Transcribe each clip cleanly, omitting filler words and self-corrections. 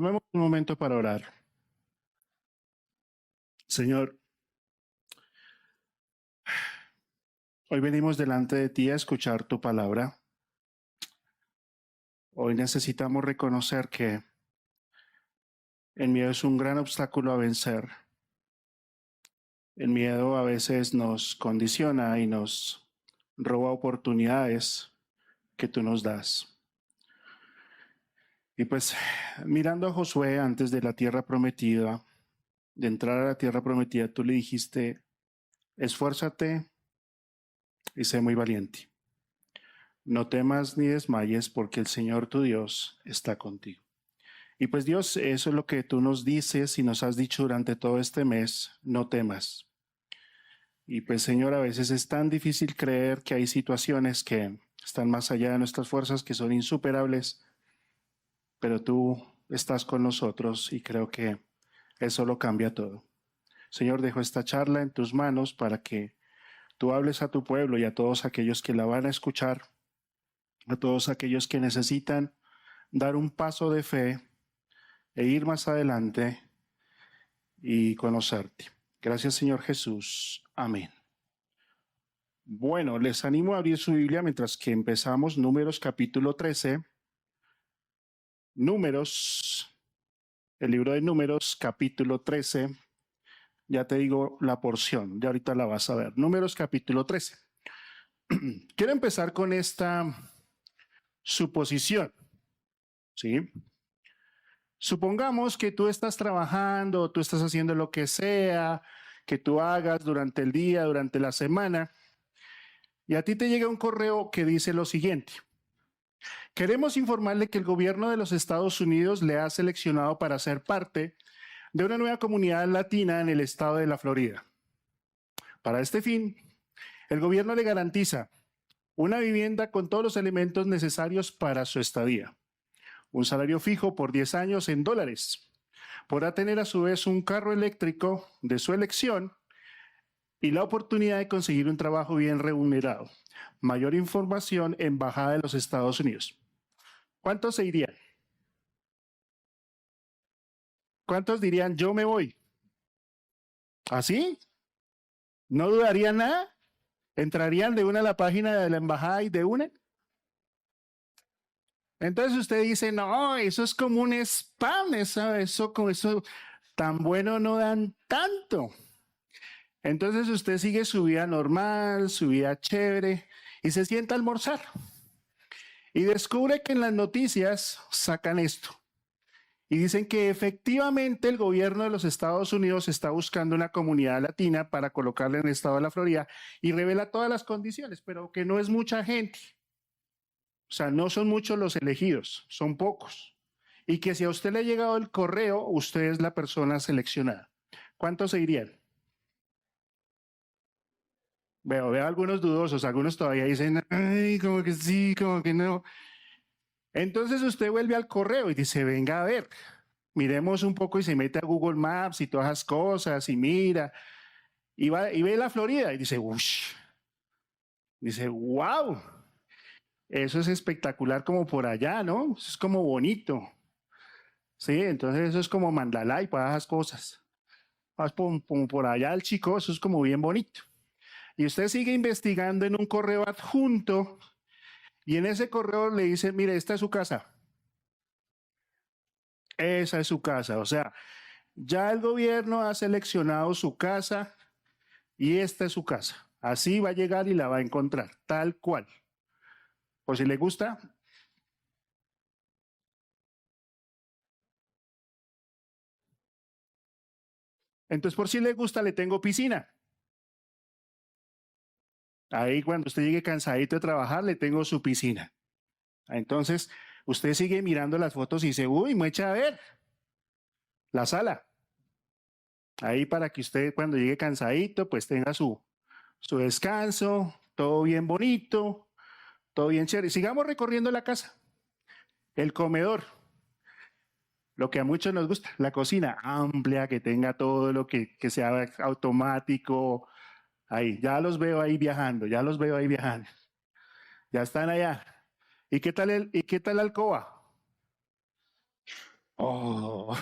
Tomemos un momento para orar. Señor, hoy venimos delante de ti a escuchar tu palabra. Hoy necesitamos reconocer que el miedo es un gran obstáculo a vencer. El miedo a veces nos condiciona y nos roba oportunidades que tú nos das. Y pues mirando a Josué antes de la tierra prometida, de entrar a la tierra prometida, tú le dijiste, esfuérzate y sé muy valiente. No temas ni desmayes porque el Señor tu Dios está contigo. Y pues Dios, eso es lo que tú nos dices y nos has dicho durante todo este mes, no temas. Y pues Señor, a veces es tan difícil creer que hay situaciones que están más allá de nuestras fuerzas, que son insuperables, pero tú estás con nosotros y creo que eso lo cambia todo. Señor, dejo esta charla en tus manos para que tú hables a tu pueblo y a todos aquellos que la van a escuchar, a todos aquellos que necesitan dar un paso de fe e ir más adelante y conocerte. Gracias, Señor Jesús. Amén. Bueno, les animo a abrir su Biblia mientras que empezamos Números capítulo 13. Números, el libro de Números capítulo 13. Ya te digo la porción, ya ahorita la vas a ver. Números capítulo 13. Quiero empezar con esta suposición, ¿sí? Supongamos que tú estás trabajando, tú estás haciendo lo que sea que tú hagas durante el día, durante la semana, y a ti te llega un correo que dice lo siguiente. Queremos informarle que el gobierno de los Estados Unidos le ha seleccionado para ser parte de una nueva comunidad latina en el estado de la Florida. Para este fin, el gobierno le garantiza una vivienda con todos los elementos necesarios para su estadía, un salario fijo por 10 años en dólares. Podrá tener a su vez un carro eléctrico de su elección y la oportunidad de conseguir un trabajo bien remunerado. Mayor información, Embajada de los Estados Unidos. ¿Cuántos se irían? ¿Cuántos dirían yo me voy? ¿Así? ¿No dudarían nada? ¿Entrarían de una a la página de la embajada y de una? Entonces usted dice, no, eso es como un spam, eso tan bueno no dan tanto. Entonces usted sigue su vida normal, su vida chévere, y se sienta a almorzar. Y descubre que en las noticias sacan esto. Y dicen que efectivamente el gobierno de los Estados Unidos está buscando una comunidad latina para colocarla en el estado de la Florida y revela todas las condiciones, pero que no es mucha gente. O sea, no son muchos los elegidos, son pocos. Y que si a usted le ha llegado el correo, usted es la persona seleccionada. ¿Cuántos se irían? Veo algunos dudosos, algunos todavía dicen, ay, como que sí, como que no. Entonces usted vuelve al correo y dice, venga a ver, miremos un poco y se mete a Google Maps y todas esas cosas y mira, y ve la Florida y dice, uff, dice, wow, eso es espectacular como por allá, ¿no? Eso es como bonito. Sí, entonces eso es como Mandalay, para esas cosas. Vas como por allá el chico, eso es como bien bonito. Y usted sigue investigando en un correo adjunto y en ese correo le dice, mire, esta es su casa. Esa es su casa. O sea, ya el gobierno ha seleccionado su casa y esta es su casa. Así va a llegar y la va a encontrar, tal cual. Por si le gusta. Entonces, por si le gusta, le tengo piscina. Ahí cuando usted llegue cansadito de trabajar, le tengo su piscina. Entonces, usted sigue mirando las fotos y dice, uy, me echa a ver la sala. Ahí para que usted cuando llegue cansadito, pues tenga su descanso, todo bien bonito, todo bien chévere. Sigamos recorriendo la casa. El comedor, lo que a muchos nos gusta, la cocina amplia, que tenga todo lo que sea automático. Ahí, ya los veo ahí viajando, ya los veo ahí viajando. Ya están allá. ¿Y qué tal la alcoba? Oh,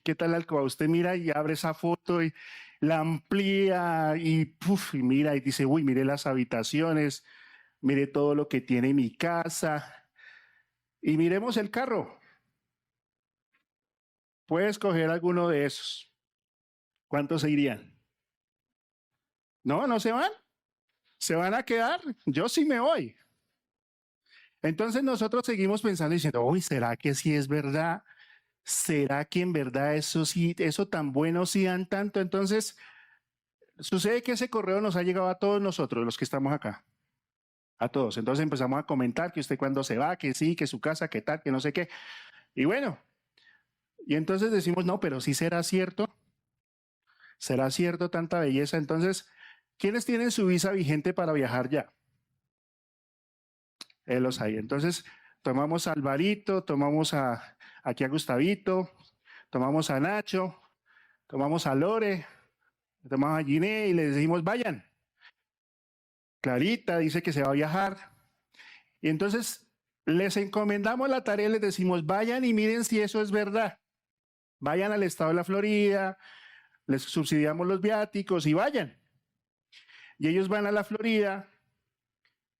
¿qué tal Alcoba? Usted mira y abre esa foto y la amplía y, puf, y mira y dice, uy, mire las habitaciones, mire todo lo que tiene mi casa y miremos el carro. Puede escoger alguno de esos. ¿Cuántos se irían? No, no se van. ¿Se van a quedar? Yo sí me voy. Entonces nosotros seguimos pensando y diciendo, uy, ¿será que sí es verdad? ¿Será que en verdad eso sí, eso tan bueno sí dan tanto? Entonces, sucede que ese correo nos ha llegado a todos nosotros, los que estamos acá, a todos. Entonces empezamos a comentar que usted cuando se va, que sí, que su casa, que tal, que no sé qué. Y bueno, y entonces decimos, no, pero sí será cierto tanta belleza. Entonces, ¿quiénes tienen su visa vigente para viajar ya? Los hay. Entonces, tomamos a Alvarito, tomamos aquí a Gustavito, tomamos a Nacho, tomamos a Lore, tomamos a Giné y les decimos, vayan. Clarita dice que se va a viajar. Y entonces les encomendamos la tarea y les decimos, vayan y miren si eso es verdad. Vayan al estado de la Florida, les subsidiamos los viáticos y vayan. Y ellos van a la Florida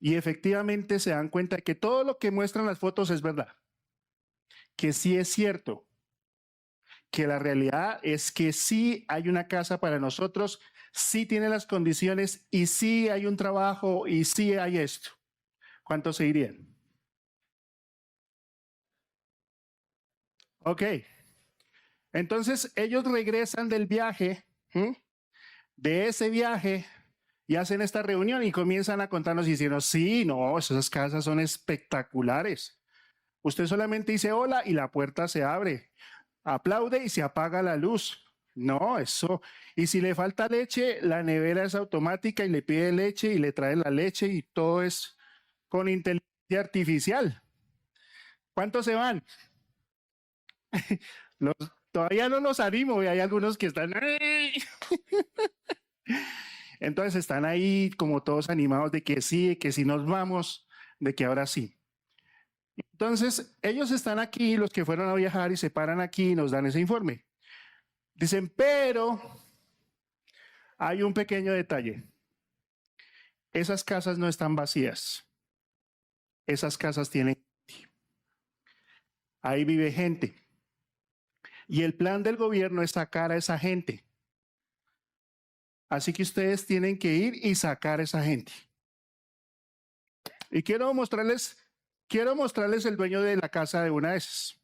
y efectivamente se dan cuenta de que todo lo que muestran las fotos es verdad, que sí es cierto, que la realidad es que sí hay una casa para nosotros, sí tiene las condiciones y sí hay un trabajo y sí hay esto. ¿Cuántos se irían? Ok, entonces ellos regresan del viaje, ¿sí? De ese viaje y hacen esta reunión y comienzan a contarnos y diciendo, sí, no, esas casas son espectaculares. Usted solamente dice hola y la puerta se abre, aplaude y se apaga la luz. No, eso. Y si le falta leche, la nevera es automática y le pide leche y le trae la leche y todo es con inteligencia artificial. ¿Cuántos se van? Los, todavía no los animo y hay algunos que están... Entonces están ahí como todos animados de que sí nos vamos, de que ahora sí. Entonces ellos están aquí, los que fueron a viajar y se paran aquí y nos dan ese informe. Dicen, pero hay un pequeño detalle. Esas casas no están vacías. Esas casas tienen, ahí vive gente. Y el plan del gobierno es sacar a esa gente. Así que ustedes tienen que ir y sacar a esa gente. Y quiero mostrarles el dueño de la casa de una de esas.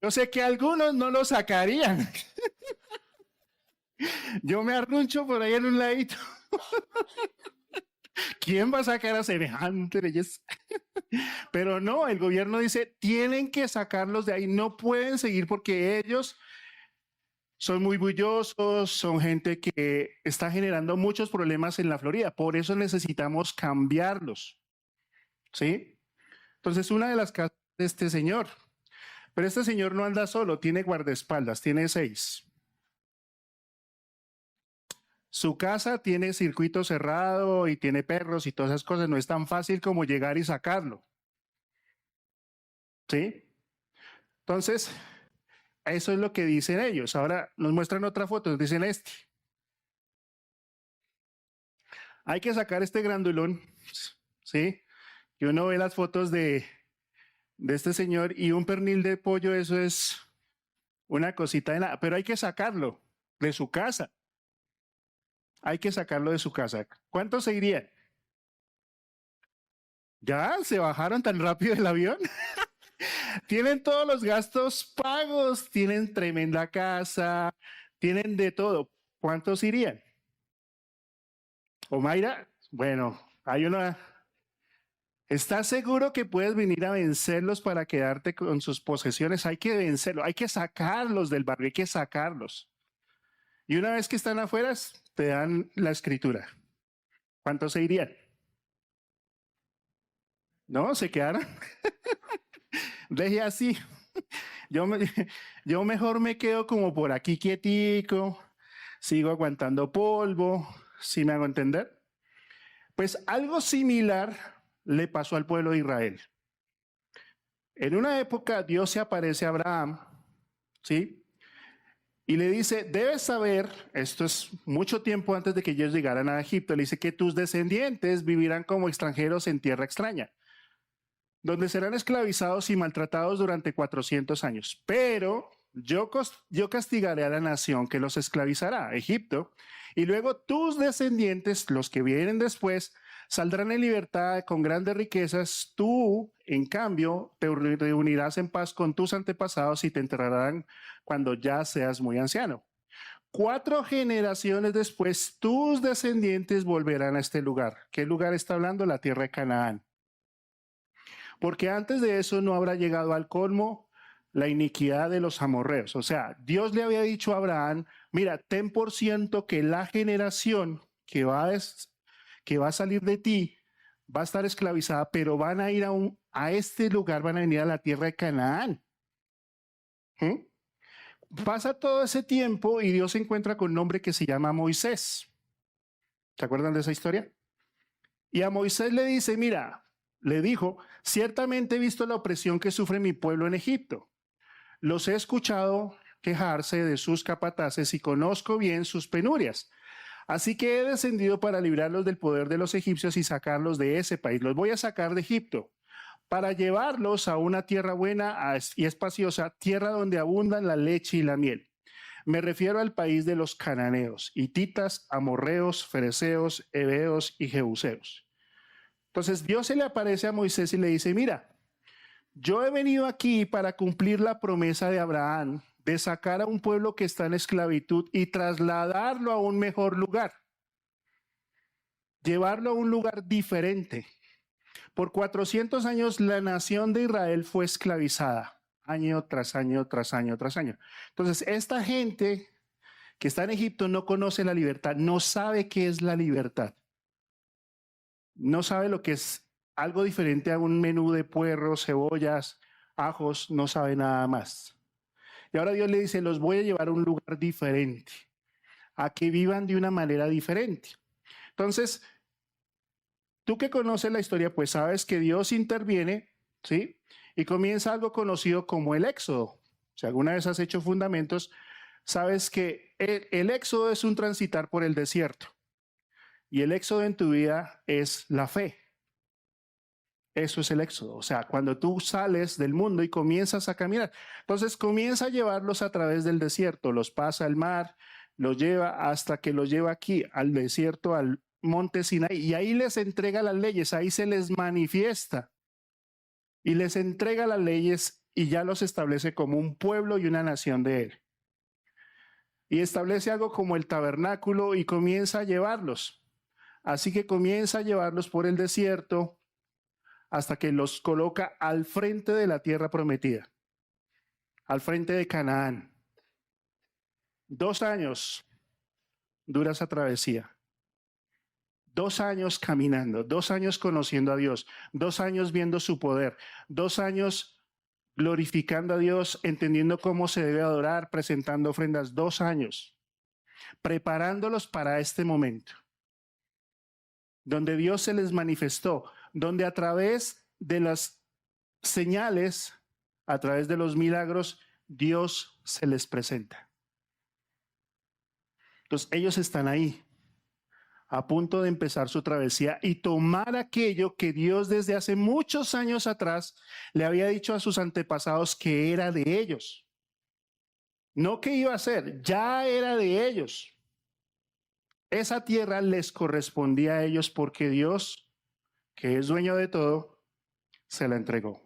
Yo sé que algunos no lo sacarían. Yo me arruncho por ahí en un ladito. ¿Quién va a sacar a semejante belleza? Pero no, el gobierno dice, tienen que sacarlos de ahí, no pueden seguir porque ellos son muy bullosos, son gente que está generando muchos problemas en la Florida, por eso necesitamos cambiarlos, ¿sí? Entonces, una de las casas de este señor, pero este señor no anda solo, tiene guardaespaldas, tiene 6. Su casa tiene circuito cerrado y tiene perros y todas esas cosas, no es tan fácil como llegar y sacarlo, ¿sí? Entonces, eso es lo que dicen ellos. Ahora nos muestran otra foto, nos dicen este. Hay que sacar este grandulón, ¿sí? Y uno ve las fotos de este señor y un pernil de pollo, eso es una cosita de nada, pero hay que sacarlo de su casa. Hay que sacarlo de su casa. ¿Cuántos se irían? ¿Ya? ¿Se bajaron tan rápido del avión? Tienen todos los gastos pagos, tienen tremenda casa, tienen de todo. ¿Cuántos irían? Omaira, bueno, hay una. ¿Estás seguro que puedes venir a vencerlos para quedarte con sus posesiones? Hay que vencerlos, hay que sacarlos del barrio, hay que sacarlos. Y una vez que están afuera, te dan la escritura. ¿Cuántos se irían? ¿No? ¿Se quedaron? Deje así. Yo, me, yo mejor me quedo como por aquí quietico, sigo aguantando polvo, ¿sí me hago entender? Pues algo similar le pasó al pueblo de Israel. En una época Dios se aparece a Abraham, ¿sí? Y le dice, debes saber, esto es mucho tiempo antes de que ellos llegaran a Egipto, le dice que tus descendientes vivirán como extranjeros en tierra extraña, donde serán esclavizados y maltratados durante 400 años. Pero yo castigaré a la nación que los esclavizará, Egipto, y luego tus descendientes, los que vienen después, saldrán en libertad con grandes riquezas. Tú, en cambio, te reunirás en paz con tus antepasados y te enterrarán cuando ya seas muy anciano. 4 generaciones después, tus descendientes volverán a este lugar. ¿Qué lugar está hablando? La tierra de Canaán. Porque antes de eso no habrá llegado al colmo la iniquidad de los amorreos. O sea, Dios le había dicho a Abraham, mira, ten por ciento que la generación que va a salir de ti va a estar esclavizada, pero van a ir a este lugar, van a venir a la tierra de Canaán. ¿Mm? Pasa todo ese tiempo y Dios se encuentra con un hombre que se llama Moisés. ¿Se acuerdan de esa historia? Y a Moisés le dice, mira, le dijo, ciertamente he visto la opresión que sufre mi pueblo en Egipto. Los he escuchado quejarse de sus capataces y conozco bien sus penurias. Así que he descendido para librarlos del poder de los egipcios y sacarlos de ese país. Los voy a sacar de Egipto para llevarlos a una tierra buena y espaciosa, tierra donde abundan la leche y la miel. Me refiero al país de los cananeos, hititas, amorreos, fereceos, heveos y jebuseos. Entonces Dios se le aparece a Moisés y le dice, mira, yo he venido aquí para cumplir la promesa de Abraham de sacar a un pueblo que está en esclavitud y trasladarlo a un mejor lugar, llevarlo a un lugar diferente. Por 400 años la nación de Israel fue esclavizada, año tras año, tras año, tras año. Entonces, esta gente que está en Egipto no conoce la libertad, no sabe qué es la libertad. No sabe lo que es algo diferente a un menú de puerros, cebollas, ajos, no sabe nada más. Y ahora Dios le dice, los voy a llevar a un lugar diferente, a que vivan de una manera diferente. Entonces, tú que conoces la historia, pues sabes que Dios interviene, ¿sí? Y comienza algo conocido como el Éxodo. Si alguna vez has hecho fundamentos, sabes que el Éxodo es un transitar por el desierto. Y el Éxodo en tu vida es la fe. Eso es el Éxodo. O sea, cuando tú sales del mundo y comienzas a caminar. Entonces comienza a llevarlos a través del desierto. Los pasa al mar, los lleva hasta que los lleva aquí al desierto, al monte Sinaí. Y ahí les entrega las leyes, ahí se les manifiesta. Y les entrega las leyes y ya los establece como un pueblo y una nación de él. Y establece algo como el tabernáculo y comienza a llevarlos. Así que comienza a llevarlos por el desierto hasta que los coloca al frente de la tierra prometida, al frente de Canaán. 2 años dura esa travesía. 2 años caminando, 2 años conociendo a Dios, 2 años viendo su poder, 2 años glorificando a Dios, entendiendo cómo se debe adorar, presentando ofrendas, 2 años, preparándolos para este momento, donde Dios se les manifestó, donde a través de las señales, a través de los milagros, Dios se les presenta. Entonces ellos están ahí, a punto de empezar su travesía y tomar aquello que Dios desde hace muchos años atrás le había dicho a sus antepasados que era de ellos. No que iba a ser, ya era de ellos. Esa tierra les correspondía a ellos porque Dios, que es dueño de todo, se la entregó.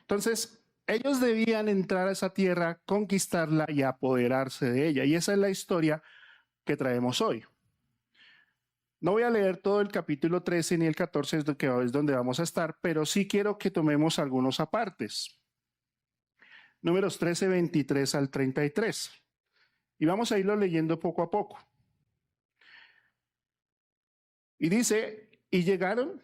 Entonces, ellos debían entrar a esa tierra, conquistarla y apoderarse de ella. Y esa es la historia que traemos hoy. No voy a leer todo el capítulo 13 ni el 14, es donde vamos a estar, pero sí quiero que tomemos algunos apartes. Números 13, 23 al 33. Y vamos a irlo leyendo poco a poco. Y dice, y llegaron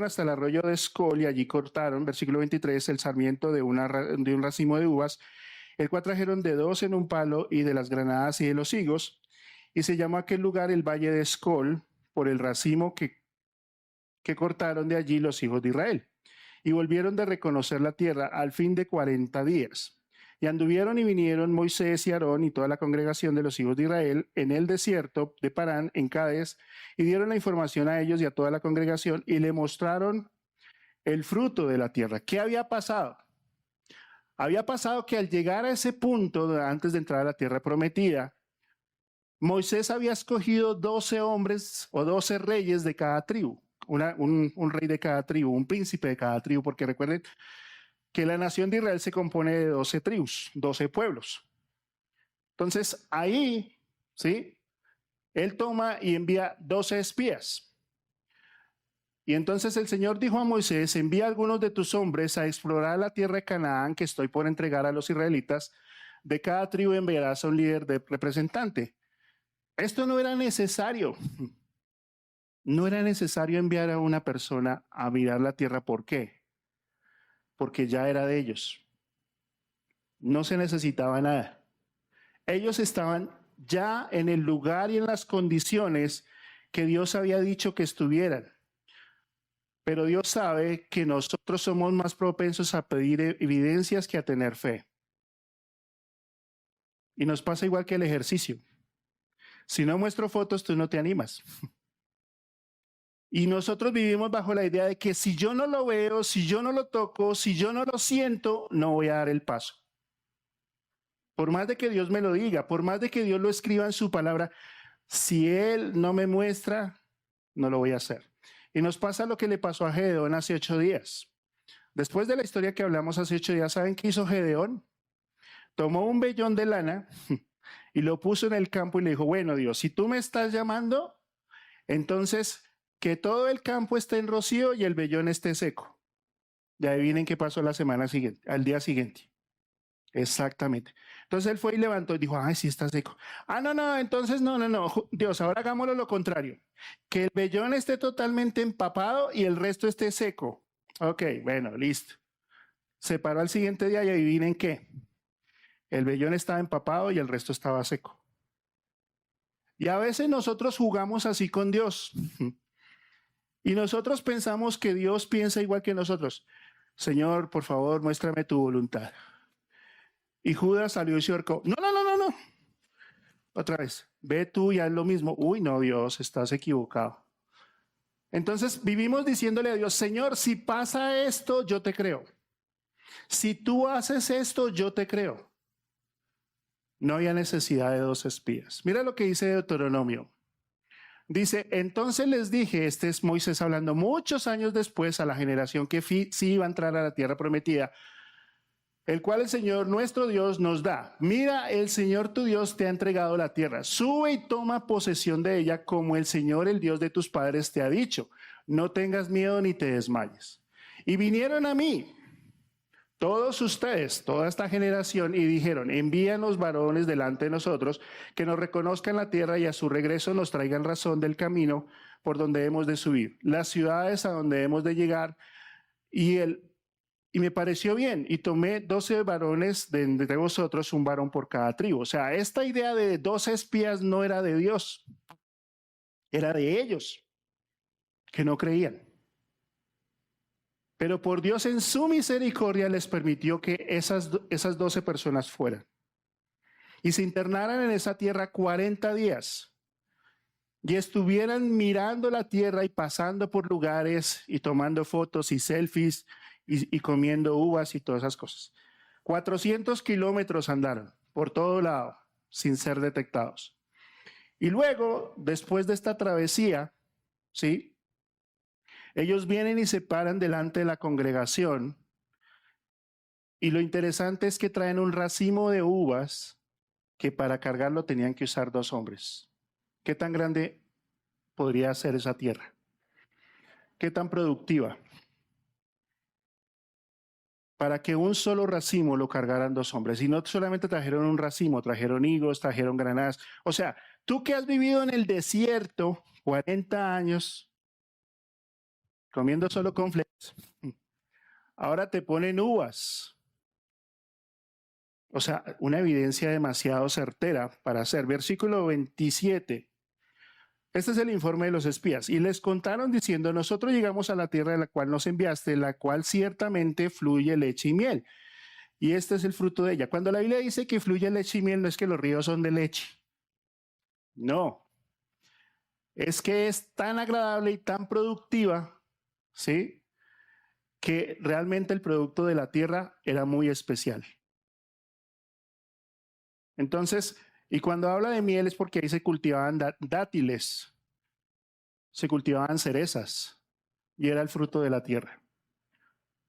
hasta el arroyo de Escol y allí cortaron, versículo 23, el sarmiento de un racimo de uvas, el cual trajeron de 2 en un palo y de las granadas y de los higos, y se llamó aquel lugar el valle de Escol por el racimo que cortaron de allí los hijos de Israel. y volvieron de reconocer la tierra al fin de 40 días. Y anduvieron y vinieron Moisés y Aarón y toda la congregación de los hijos de Israel en el desierto de Parán, en Cádiz, y dieron la información a ellos y a toda la congregación y le mostraron el fruto de la tierra. ¿Qué había pasado? Había pasado que al llegar a ese punto, antes de entrar a la tierra prometida, Moisés había escogido 12 hombres o 12 reyes de cada tribu, un rey de cada tribu, un príncipe de cada tribu, porque recuerden que la nación de Israel se compone de 12 tribus, 12 pueblos. Entonces ahí, ¿sí? Él toma y envía 12 espías. Y entonces el Señor dijo a Moisés, envía a algunos de tus hombres a explorar la tierra de Canaán que estoy por entregar a los israelitas. De cada tribu enviarás a un líder de representante. Esto no era necesario. No era necesario enviar a una persona a mirar la tierra. ¿Por qué? Porque ya era de ellos. No se necesitaba nada. Ellos estaban ya en el lugar y en las condiciones que Dios había dicho que estuvieran. Pero Dios sabe que nosotros somos más propensos a pedir evidencias que a tener fe. Y nos pasa igual que el ejercicio. Si no muestro fotos, tú no te animas. Y nosotros vivimos bajo la idea de que si yo no lo veo, si yo no lo toco, si yo no lo siento, no voy a dar el paso. Por más de que Dios me lo diga, por más de que Dios lo escriba en su palabra, si Él no me muestra, no lo voy a hacer. Y nos pasa lo que le pasó a Gedeón hace 8 días. Después de la historia que hablamos hace 8 días, ¿saben qué hizo Gedeón? Tomó un vellón de lana y lo puso en el campo y le dijo, bueno, Dios, si tú me estás llamando, entonces que todo el campo esté en rocío y el vellón esté seco. Y adivinen qué pasó la semana siguiente, al día siguiente. Exactamente. Entonces él fue y levantó y dijo, ay, sí está seco. Ah, no, entonces no, Dios, ahora hagámoslo lo contrario. Que el vellón esté totalmente empapado y el resto esté seco. Ok, bueno, listo. Se paró al siguiente día y adivinen qué. El vellón estaba empapado y el resto estaba seco. Y a veces nosotros jugamos así con Dios. Y nosotros pensamos que Dios piensa igual que nosotros. Señor, por favor, muéstrame tu voluntad. Y Judas salió y se ahorcó. No. Otra vez, ve tú y haz lo mismo. Uy, no, Dios, estás equivocado. Entonces vivimos diciéndole a Dios, Señor, si pasa esto, yo te creo. Si tú haces esto, yo te creo. No había necesidad de 2 espías. Mira lo que dice Deuteronomio. Dice, entonces les dije, este es Moisés hablando muchos años después a la generación que sí iba a entrar a la tierra prometida, el cual el Señor nuestro Dios nos da. Mira, el Señor tu Dios te ha entregado la tierra. Sube y toma posesión de ella como el Señor, el Dios de tus padres, te ha dicho. No tengas miedo ni te desmayes. Y vinieron a mí, todos ustedes, toda esta generación, y dijeron, envíanos varones delante de nosotros, que nos reconozcan la tierra y a su regreso nos traigan razón del camino por donde hemos de subir, las ciudades a donde hemos de llegar, y me pareció bien, y tomé 12 varones de entre vosotros, un varón por cada tribu. O sea, esta idea de 12 espías no era de Dios, era de ellos, que no creían. Pero por Dios en su misericordia les permitió que esas 12 personas fueran. Y se internaran en esa tierra 40 días. Y estuvieran mirando la tierra y pasando por lugares y tomando fotos y selfies y comiendo uvas y todas esas cosas. 400 kilómetros andaron por todo lado sin ser detectados. Y luego, después de esta travesía, ¿sí? Ellos vienen y se paran delante de la congregación. Y lo interesante es que traen un racimo de uvas que para cargarlo tenían que usar 2 hombres. ¿Qué tan grande podría ser esa tierra? ¿Qué tan productiva? Para que un solo racimo lo cargaran 2 hombres. Y no solamente trajeron un racimo, trajeron higos, trajeron granadas. O sea, tú que has vivido en el desierto 40 años comiendo solo cornflakes, ahora te ponen uvas. O sea, una evidencia demasiado certera para hacer. Versículo 27. Este es el informe de los espías. Y les contaron diciendo, nosotros llegamos a la tierra de la cual nos enviaste, la cual ciertamente fluye leche y miel. Y este es el fruto de ella. Cuando la Biblia dice que fluye leche y miel, no es que los ríos son de leche. No. Es que es tan agradable y tan productiva, ¿sí? Que realmente el producto de la tierra era muy especial. Entonces, y cuando habla de miel es porque ahí se cultivaban dátiles, se cultivaban cerezas y era el fruto de la tierra.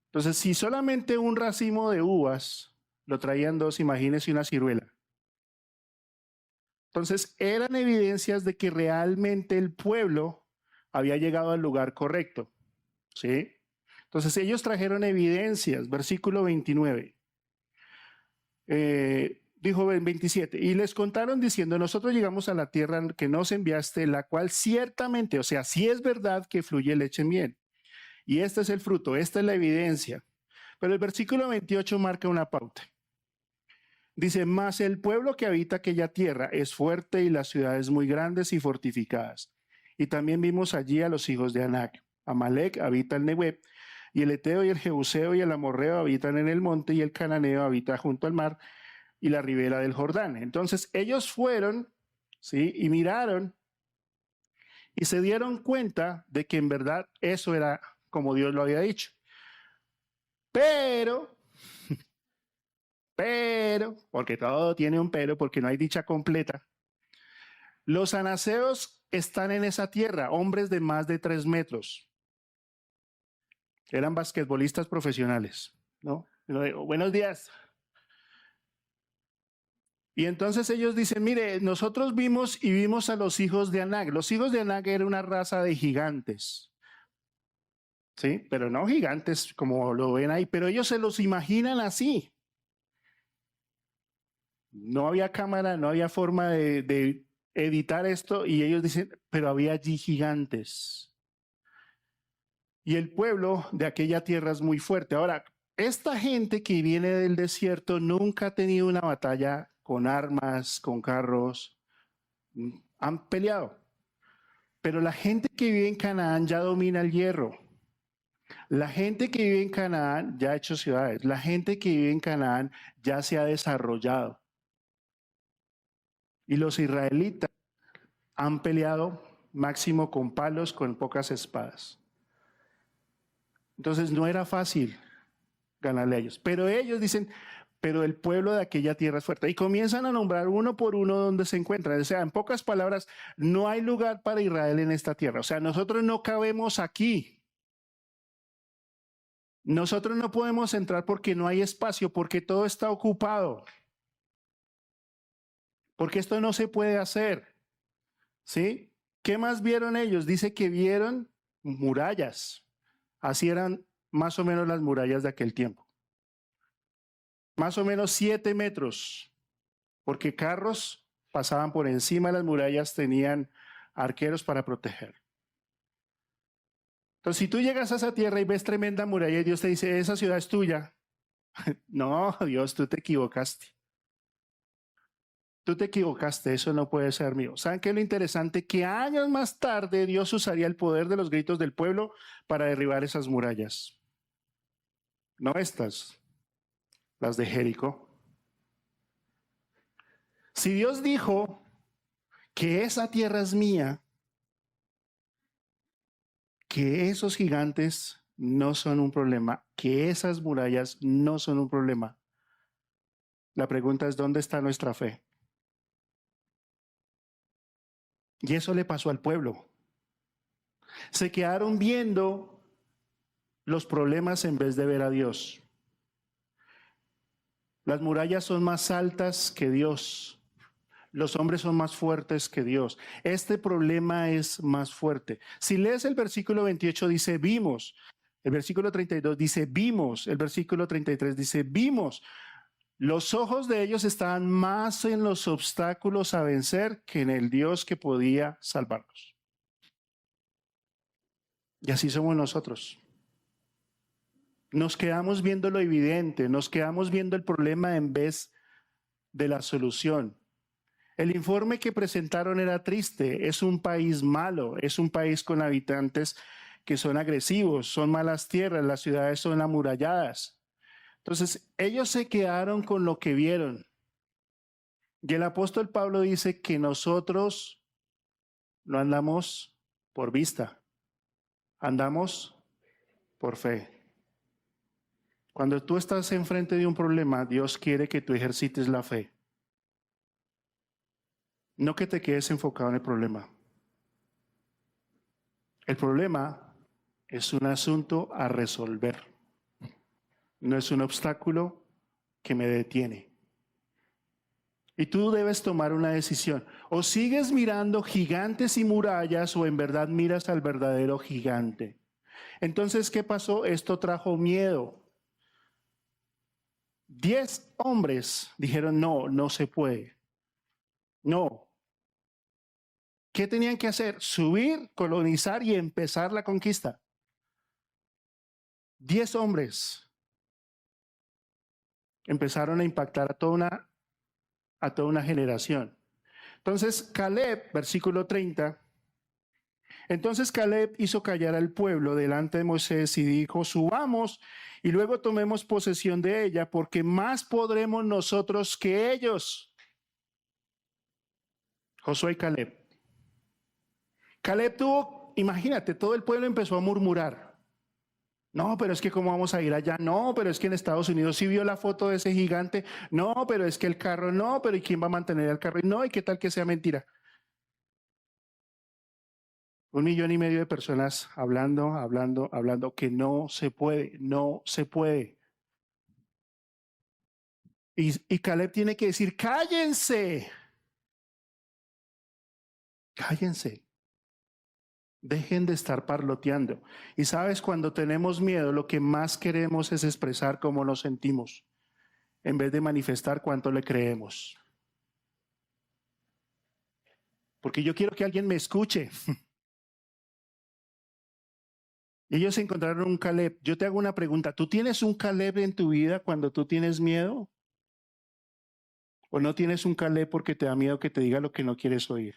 Entonces, si solamente un racimo de uvas lo traían dos, imagínense una ciruela. Entonces, eran evidencias de que realmente el pueblo había llegado al lugar correcto, ¿sí? Entonces, ellos trajeron evidencias, versículo 29. Dijo en 27, y les contaron diciendo, nosotros llegamos a la tierra que nos enviaste, la cual ciertamente, o sea, sí es verdad que fluye leche y miel. Y este es el fruto, esta es la evidencia. Pero el versículo 28 marca una pauta. Dice, mas el pueblo que habita aquella tierra es fuerte y las ciudades muy grandes y fortificadas. Y también vimos allí a los hijos de Anac. Amalek habita el Negueb, y el Eteo y el Jebuseo y el Amorreo habitan en el monte, y el Cananeo habita junto al mar y la ribera del Jordán. Entonces ellos fueron, ¿sí? Y miraron y se dieron cuenta de que en verdad eso era como Dios lo había dicho. Pero, porque todo tiene un pero, porque no hay dicha completa, los anaseos están en esa tierra, hombres de más de 3 metros. Eran basquetbolistas profesionales, ¿no? Buenos días. Y entonces ellos dicen, mire, nosotros vimos a los hijos de Anac. Los hijos de Anac era una raza de gigantes, ¿sí? Pero no gigantes como lo ven ahí, pero ellos se los imaginan así. No había cámara, no había forma de editar esto y ellos dicen, pero había allí gigantes. Y el pueblo de aquella tierra es muy fuerte. Ahora, esta gente que viene del desierto nunca ha tenido una batalla con armas, con carros. Han peleado. Pero la gente que vive en Canaán ya domina el hierro. La gente que vive en Canaán ya ha hecho ciudades. La gente que vive en Canaán ya se ha desarrollado. Y los israelitas han peleado máximo con palos, con pocas espadas. Entonces no era fácil ganarle a ellos. Pero ellos dicen, pero el pueblo de aquella tierra es fuerte. Y comienzan a nombrar uno por uno donde se encuentran. O sea, en pocas palabras, no hay lugar para Israel en esta tierra. O sea, nosotros no cabemos aquí. Nosotros no podemos entrar porque no hay espacio, porque todo está ocupado. Porque esto no se puede hacer. ¿Sí? ¿Qué más vieron ellos? Dice que vieron murallas. Así eran más o menos las murallas de aquel tiempo. Más o menos 7 metros, porque carros pasaban por encima de las murallas, tenían arqueros para proteger. Entonces, si tú llegas a esa tierra y ves tremenda muralla y Dios te dice, esa ciudad es tuya. No, Dios, tú te equivocaste. Tú te equivocaste, eso no puede ser mío. ¿Saben qué es lo interesante? Que años más tarde Dios usaría el poder de los gritos del pueblo para derribar esas murallas. No estas, las de Jericó. Si Dios dijo que esa tierra es mía, que esos gigantes no son un problema, que esas murallas no son un problema, la pregunta es, ¿dónde está nuestra fe? Y eso le pasó al pueblo. Se quedaron viendo los problemas en vez de ver a Dios. Las murallas son más altas que Dios. Los hombres son más fuertes que Dios. Este problema es más fuerte. Si lees el versículo 28 dice vimos. El versículo 32 dice vimos. El versículo 33 dice vimos. Los ojos de ellos estaban más en los obstáculos a vencer que en el Dios que podía salvarlos. Y así somos nosotros. Nos quedamos viendo lo evidente, nos quedamos viendo el problema en vez de la solución. El informe que presentaron era triste. Es un país malo, es un país con habitantes que son agresivos, son malas tierras, las ciudades son amuralladas. Entonces, ellos se quedaron con lo que vieron. Y el apóstol Pablo dice que nosotros no andamos por vista, andamos por fe. Cuando tú estás enfrente de un problema, Dios quiere que tú ejercites la fe. No que te quedes enfocado en el problema. El problema es un asunto a resolver. No es un obstáculo que me detiene. Y tú debes tomar una decisión. O sigues mirando gigantes y murallas o en verdad miras al verdadero gigante. Entonces, ¿qué pasó? Esto trajo miedo. 10 hombres dijeron, no, no se puede. No. ¿Qué tenían que hacer? Subir, colonizar y empezar la conquista. 10 hombres empezaron a impactar a toda una generación. Entonces, Caleb, versículo 30, entonces Caleb hizo callar al pueblo delante de Moisés y dijo, subamos y luego tomemos posesión de ella, porque más podremos nosotros que ellos. Josué y Caleb. Caleb tuvo, imagínate, todo el pueblo empezó a murmurar. No, pero es que cómo vamos a ir allá. No, pero es que en Estados Unidos sí vio la foto de ese gigante. No, pero es que el carro no, pero ¿y quién va a mantener el carro? No, ¿y qué tal que sea mentira? 1,5 millones de personas hablando, que no se puede, no se puede. Y Caleb tiene que decir, cállense, cállense. Dejen de estar parloteando. Y sabes, cuando tenemos miedo, lo que más queremos es expresar cómo nos sentimos, en vez de manifestar cuánto le creemos. Porque yo quiero que alguien me escuche. Ellos encontraron un Caleb. Yo te hago una pregunta. ¿Tú tienes un Caleb en tu vida cuando tú tienes miedo? ¿O no tienes un Caleb porque te da miedo que te diga lo que no quieres oír?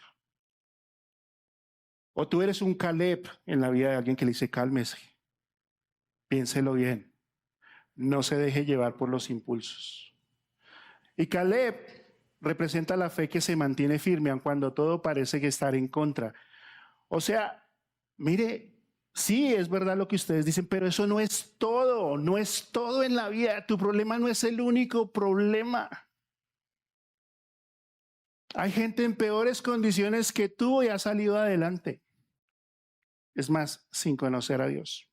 ¿O tú eres un Caleb en la vida de alguien que le dice cálmese, piénselo bien, no se deje llevar por los impulsos? Y Caleb representa la fe que se mantiene firme aun cuando todo parece que estar en contra. O sea, mire, sí, es verdad lo que ustedes dicen, pero eso no es todo, no es todo en la vida. Tu problema no es el único problema. Hay gente en peores condiciones que tú y ha salido adelante. Es más, sin conocer a Dios.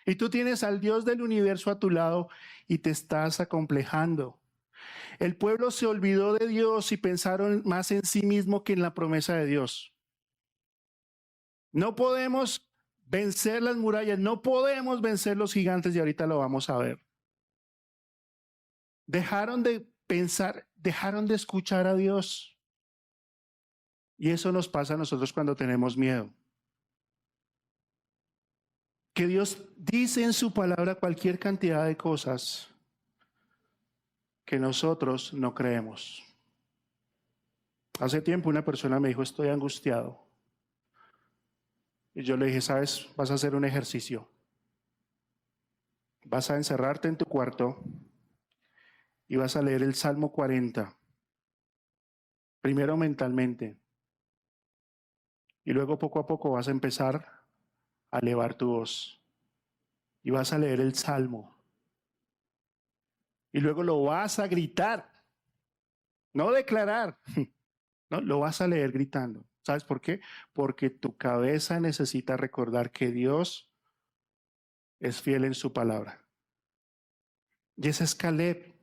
Y tú tienes al Dios del universo a tu lado y te estás acomplejando. El pueblo se olvidó de Dios y pensaron más en sí mismo que en la promesa de Dios. No podemos vencer las murallas, no podemos vencer los gigantes y ahorita lo vamos a ver. Dejaron de pensar, dejaron de escuchar a Dios. Y eso nos pasa a nosotros cuando tenemos miedo. Que Dios dice en su palabra cualquier cantidad de cosas que nosotros no creemos. Hace tiempo una persona me dijo, estoy angustiado. Y yo le dije, ¿sabes? Vas a hacer un ejercicio. Vas a encerrarte en tu cuarto y vas a leer el Salmo 40. Primero mentalmente. Y luego poco a poco vas a empezar a elevar tu voz. Y vas a leer el Salmo. Y luego lo vas a gritar. No declarar. No, lo vas a leer gritando. ¿Sabes por qué? Porque tu cabeza necesita recordar que Dios es fiel en su palabra. Y ese es Caleb.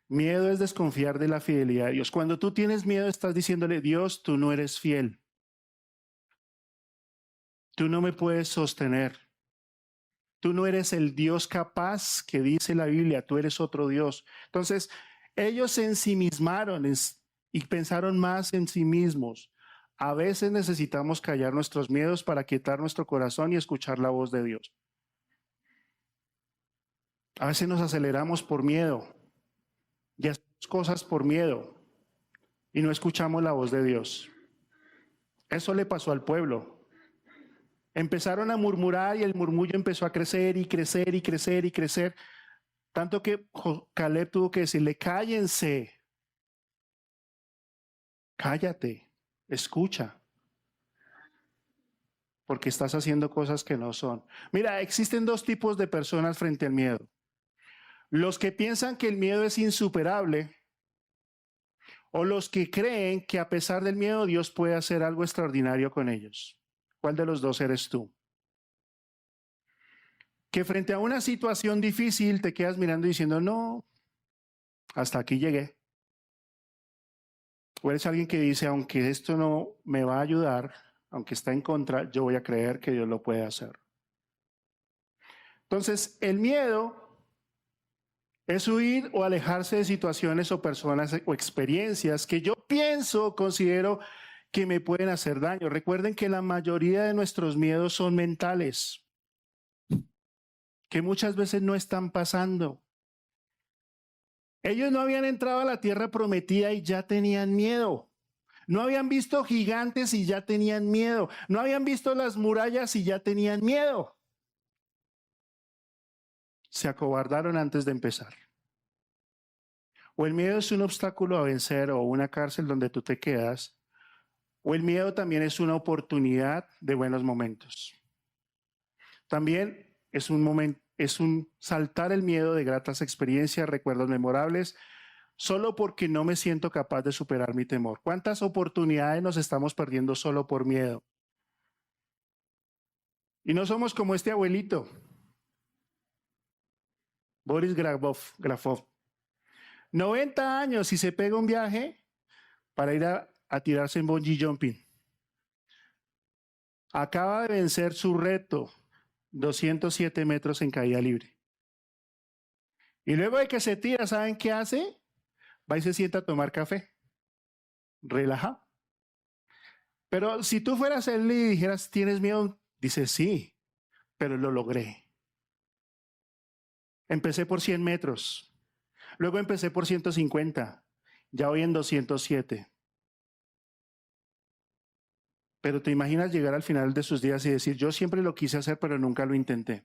Miedo es desconfiar de la fidelidad de Dios. Cuando tú tienes miedo, estás diciéndole, Dios, tú no eres fiel. Tú no me puedes sostener. Tú no eres el Dios capaz que dice la Biblia, tú eres otro Dios. Entonces, ellos se ensimismaron y pensaron más en sí mismos. A veces necesitamos callar nuestros miedos para quietar nuestro corazón y escuchar la voz de Dios. A veces nos aceleramos por miedo y hacemos cosas por miedo. y no escuchamos la voz de Dios. Eso le pasó al pueblo. Empezaron a murmurar y el murmullo empezó a crecer y crecer y crecer y crecer, tanto que Caleb tuvo que decirle, cállense, cállate, escucha, porque estás haciendo cosas que no son. Mira, existen dos tipos de personas frente al miedo. Los que piensan que el miedo es insuperable o los que creen que a pesar del miedo Dios puede hacer algo extraordinario con ellos. ¿Cuál de los dos eres tú? Que frente a una situación difícil te quedas mirando y diciendo, no, hasta aquí llegué. O eres alguien que dice, aunque esto no me va a ayudar, aunque está en contra, yo voy a creer que Dios lo puede hacer. Entonces, el miedo es huir o alejarse de situaciones o personas o experiencias que yo pienso, considero que me pueden hacer daño. Recuerden que la mayoría de nuestros miedos son mentales, que muchas veces no están pasando. Ellos no habían entrado a la tierra prometida y ya tenían miedo. No habían visto gigantes y ya tenían miedo. No habían visto las murallas y ya tenían miedo. Se acobardaron antes de empezar. O el miedo es un obstáculo a vencer o una cárcel donde tú te quedas, o el miedo también es una oportunidad de buenos momentos. También es un saltar el miedo de gratas experiencias, recuerdos memorables, solo porque no me siento capaz de superar mi temor. ¿Cuántas oportunidades nos estamos perdiendo solo por miedo? Y no somos como este abuelito, Boris Grafov. 90 años y se pega un viaje para ir a tirarse en bungee jumping. Acaba de vencer su reto, 207 metros en caída libre. Y luego de que se tira, ¿saben qué hace? Va y se sienta a tomar café. Relaja. Pero si tú fueras él y dijeras, ¿tienes miedo? Dice, sí, pero lo logré. Empecé por 100 metros. Luego empecé por 150. Ya voy en 207. Pero te imaginas llegar al final de sus días y decir, yo siempre lo quise hacer, pero nunca lo intenté.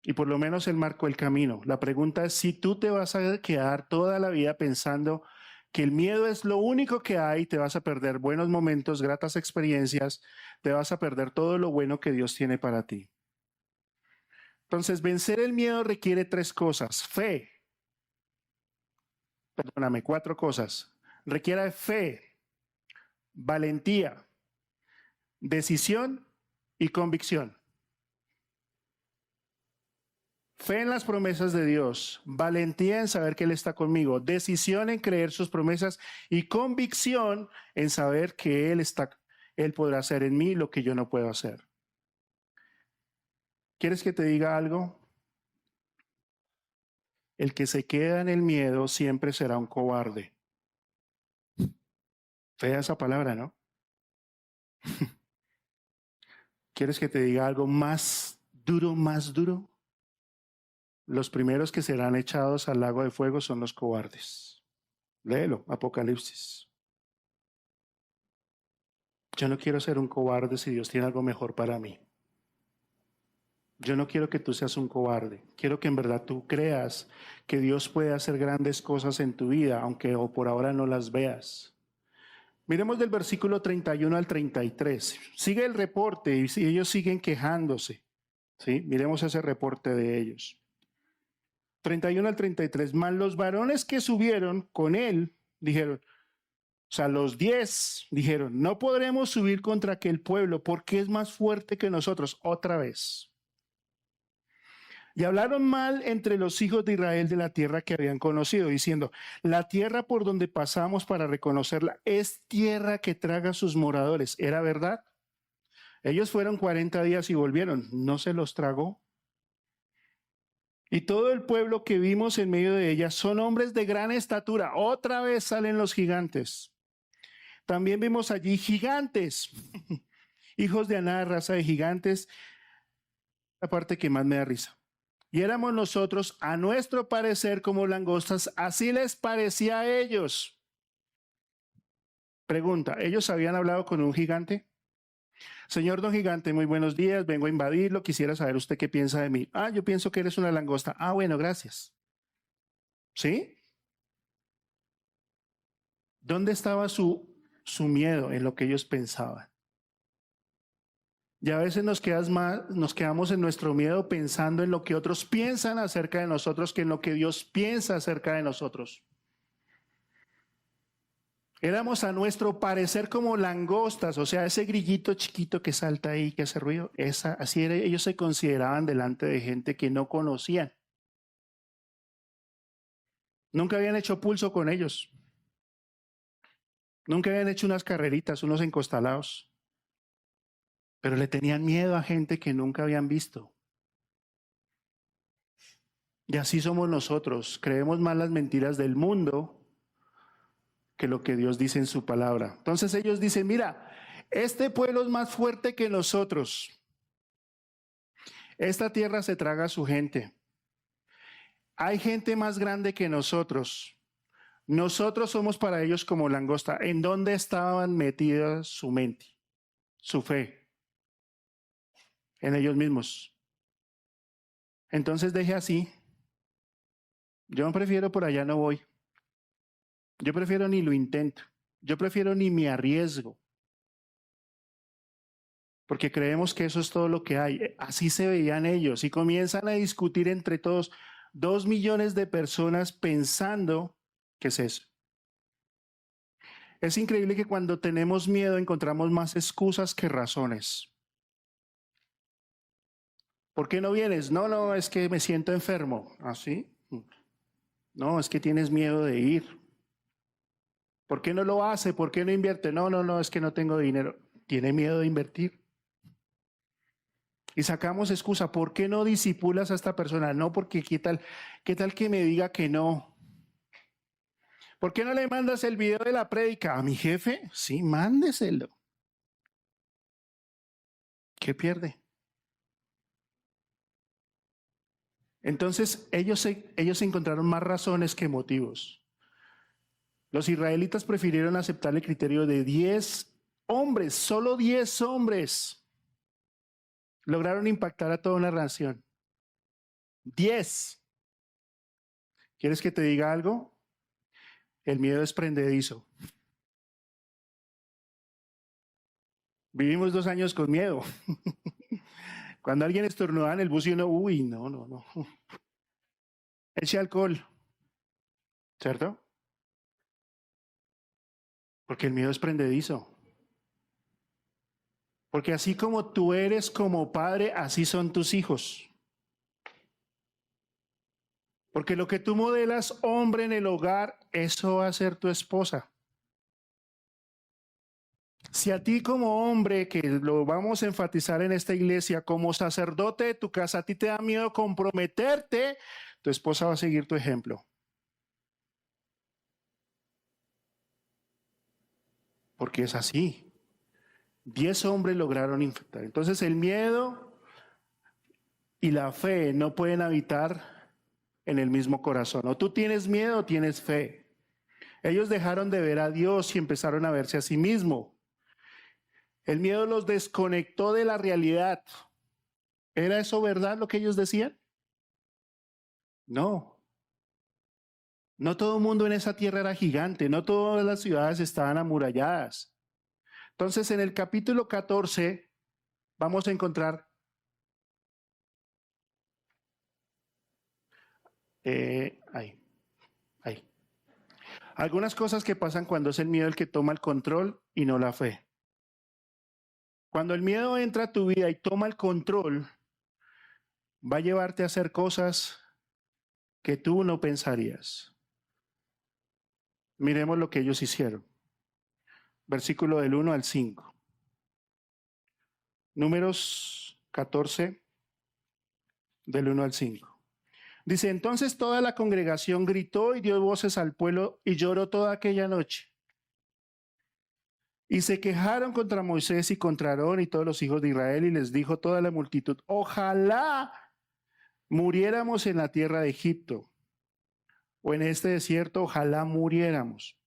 Y por lo menos él marcó el camino. La pregunta es si tú te vas a quedar toda la vida pensando que el miedo es lo único que hay, te vas a perder buenos momentos, gratas experiencias, te vas a perder todo lo bueno que Dios tiene para ti. Entonces, vencer el miedo requiere 3 cosas. Fe. Perdóname, 4 cosas. Requiere fe, valentía, decisión y convicción. Fe en las promesas de Dios, valentía en saber que Él está conmigo, decisión en creer sus promesas y convicción en saber que Él podrá hacer en mí lo que yo no puedo hacer. ¿Quieres que te diga algo? El que se queda en el miedo siempre será un cobarde. Fea esa palabra, ¿no? ¿Quieres que te diga algo más duro, más duro? Los primeros que serán echados al lago de fuego son los cobardes. Léelo, Apocalipsis. Yo no quiero ser un cobarde si Dios tiene algo mejor para mí. Yo no quiero que tú seas un cobarde. Quiero que en verdad tú creas que Dios puede hacer grandes cosas en tu vida, aunque por ahora no las veas. Miremos del versículo 31 al 33. Sigue el reporte y ellos siguen quejándose. ¿Sí? Miremos ese reporte de ellos. 31 al 33. Mas los varones que subieron con él dijeron, o sea, los 10 dijeron, no podremos subir contra aquel pueblo porque es más fuerte que nosotros. Otra vez. Y hablaron mal entre los hijos de Israel de la tierra que habían conocido, diciendo, la tierra por donde pasamos para reconocerla es tierra que traga a sus moradores. ¿Era verdad? Ellos fueron 40 días y volvieron. ¿No se los tragó? Y todo el pueblo que vimos en medio de ella son hombres de gran estatura. Otra vez salen los gigantes. También vimos allí gigantes, hijos de Aná, raza de gigantes. La parte que más me da risa. Y éramos nosotros, a nuestro parecer, como langostas, así les parecía a ellos. Pregunta, ¿ellos habían hablado con un gigante? Señor don gigante, muy buenos días, vengo a invadirlo, quisiera saber usted qué piensa de mí. Ah, yo pienso que eres una langosta. Ah, bueno, gracias. ¿Sí? ¿Dónde estaba su miedo en lo que ellos pensaban? Y a veces nos quedamos en nuestro miedo pensando en lo que otros piensan acerca de nosotros que en lo que Dios piensa acerca de nosotros. Éramos a nuestro parecer como langostas, o sea, ese grillito chiquito que salta ahí, que hace ruido, así era, ellos se consideraban delante de gente que no conocían. Nunca habían hecho pulso con ellos. Nunca habían hecho unas carreritas, unos encostalados. Pero le tenían miedo a gente que nunca habían visto. Y así somos nosotros. Creemos más las mentiras del mundo que lo que Dios dice en su palabra. Entonces ellos dicen, mira, este pueblo es más fuerte que nosotros. Esta tierra se traga a su gente. Hay gente más grande que nosotros. Nosotros somos para ellos como langosta. ¿En dónde estaban metidas su mente, su fe? En ellos mismos. Entonces deje así. Yo prefiero por allá no voy. Yo prefiero ni lo intento. Yo prefiero ni me arriesgo. Porque creemos que eso es todo lo que hay. Así se veían ellos y comienzan a discutir entre todos. 2 millones de personas pensando que es eso. Es increíble que cuando tenemos miedo encontramos más excusas que razones. ¿Por qué no vienes? No, no, es que me siento enfermo. ¿Ah, sí? No, es que tienes miedo de ir. ¿Por qué no lo hace? ¿Por qué no invierte? No, no, no, es que no tengo dinero. ¿Tiene miedo de invertir? Y sacamos excusa. ¿Por qué no disipulas a esta persona? No, porque qué tal que me diga que no? ¿Por qué no le mandas el video de la prédica a mi jefe? Sí, mándeselo. ¿Qué pierde? Entonces ellos encontraron más razones que motivos. Los israelitas prefirieron aceptar el criterio de 10 hombres, solo 10 hombres. Lograron impactar a toda una nación. 10. ¿Quieres que te diga algo? El miedo es prendedizo. Vivimos 2 años con miedo. Cuando alguien estornuda en el bus y uno, uy, no, no, no. Eche alcohol, ¿cierto? Porque el miedo es prendedizo. Porque así como tú eres como padre, así son tus hijos. Porque lo que tú modelas, hombre, en el hogar, eso va a ser tu esposa. Si a ti como hombre, que lo vamos a enfatizar en esta iglesia, como sacerdote de tu casa, a ti te da miedo comprometerte, tu esposa va a seguir tu ejemplo. Porque es así. 10 hombres lograron infectar. Entonces el miedo y la fe no pueden habitar en el mismo corazón. O tú tienes miedo o tienes fe. Ellos dejaron de ver a Dios y empezaron a verse a sí mismos. El miedo los desconectó de la realidad. ¿Era eso verdad lo que ellos decían? No. No todo el mundo en esa tierra era gigante, no todas las ciudades estaban amuralladas. Entonces, en el capítulo 14 vamos a encontrar ahí, algunas cosas que pasan cuando es el miedo el que toma el control y no la fe. Cuando el miedo entra a tu vida y toma el control, va a llevarte a hacer cosas que tú no pensarías. Miremos lo que ellos hicieron. Versículo del 1 al 5. Números 14, del 1 al 5. Dice, entonces toda la congregación gritó y dio voces al pueblo y lloró toda aquella noche. Y se quejaron contra Moisés y contra Aarón y todos los hijos de Israel y les dijo toda la multitud, ojalá muriéramos en la tierra de Egipto o en este desierto, ojalá muriéramos.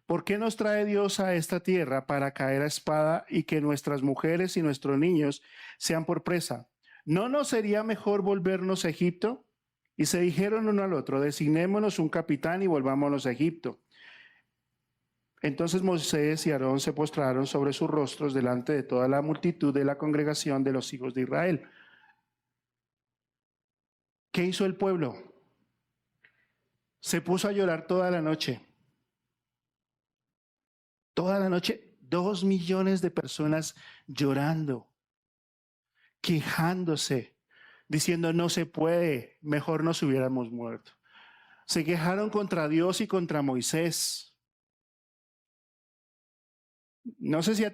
¿Por qué nos trae Dios a esta tierra para caer a espada y que nuestras mujeres y nuestros niños sean por presa? ¿No nos sería mejor volvernos a Egipto? Y se dijeron uno al otro, designémonos un capitán y volvámonos a Egipto. Entonces Moisés y Aarón se postraron sobre sus rostros delante de toda la multitud de la congregación de los hijos de Israel. ¿Qué hizo el pueblo? Se puso a llorar toda la noche. Toda la noche, 2 millones de personas llorando, quejándose, diciendo no se puede, mejor nos hubiéramos muerto. Se quejaron contra Dios y contra Moisés. No sé si a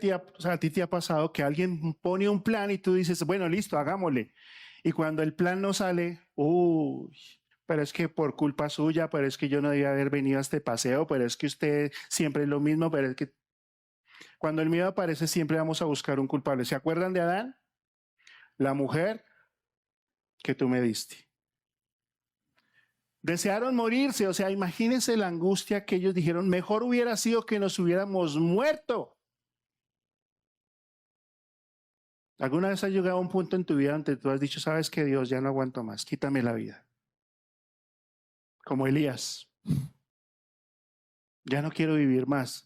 ti te ha pasado que alguien pone un plan y tú dices, bueno, listo, hagámosle. Y cuando el plan no sale, uy, pero es que por culpa suya, pero es que yo no debía haber venido a este paseo, pero es que usted siempre es lo mismo, pero es que cuando el miedo aparece siempre vamos a buscar un culpable. ¿Se acuerdan de Adán? La mujer que tú me diste. Desearon morirse, o sea, imagínense la angustia que ellos dijeron, mejor hubiera sido que nos hubiéramos muerto. ¿Alguna vez has llegado a un punto en tu vida donde tú has dicho, sabes que Dios, ya no aguanto más, quítame la vida? Como Elías, ya no quiero vivir más.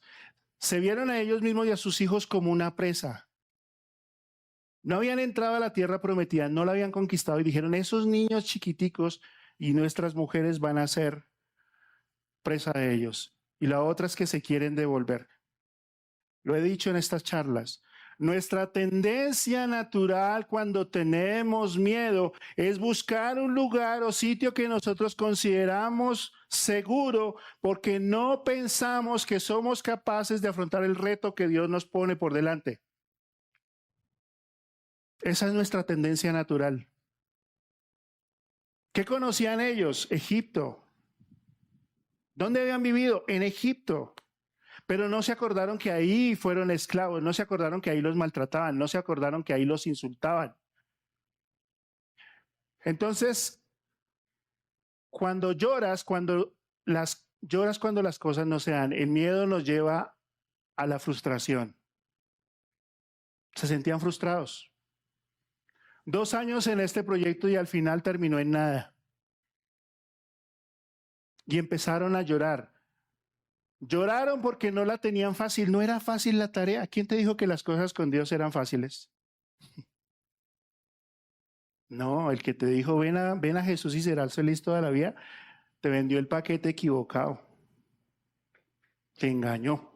Se vieron a ellos mismos y a sus hijos como una presa. No habían entrado a la tierra prometida, no la habían conquistado y dijeron, esos niños chiquiticos y nuestras mujeres van a ser presa de ellos. Y la otra es que se quieren devolver. Lo he dicho en estas charlas. Nuestra tendencia natural cuando tenemos miedo es buscar un lugar o sitio que nosotros consideramos seguro porque no pensamos que somos capaces de afrontar el reto que Dios nos pone por delante. Esa es nuestra tendencia natural. ¿Qué conocían ellos? Egipto. ¿Dónde habían vivido? En Egipto. Pero no se acordaron que ahí fueron esclavos, no se acordaron que ahí los maltrataban, no se acordaron que ahí los insultaban. Entonces, cuando lloras, lloras cuando las cosas no se dan, el miedo nos lleva a la frustración. Se sentían frustrados. 2 años en este proyecto y al final terminó en nada. Y empezaron a llorar. Lloraron porque no la tenían fácil, no era fácil la tarea. ¿Quién te dijo que las cosas con Dios eran fáciles? No, el que te dijo ven a Jesús y serás feliz toda la vida, te vendió el paquete equivocado, te engañó.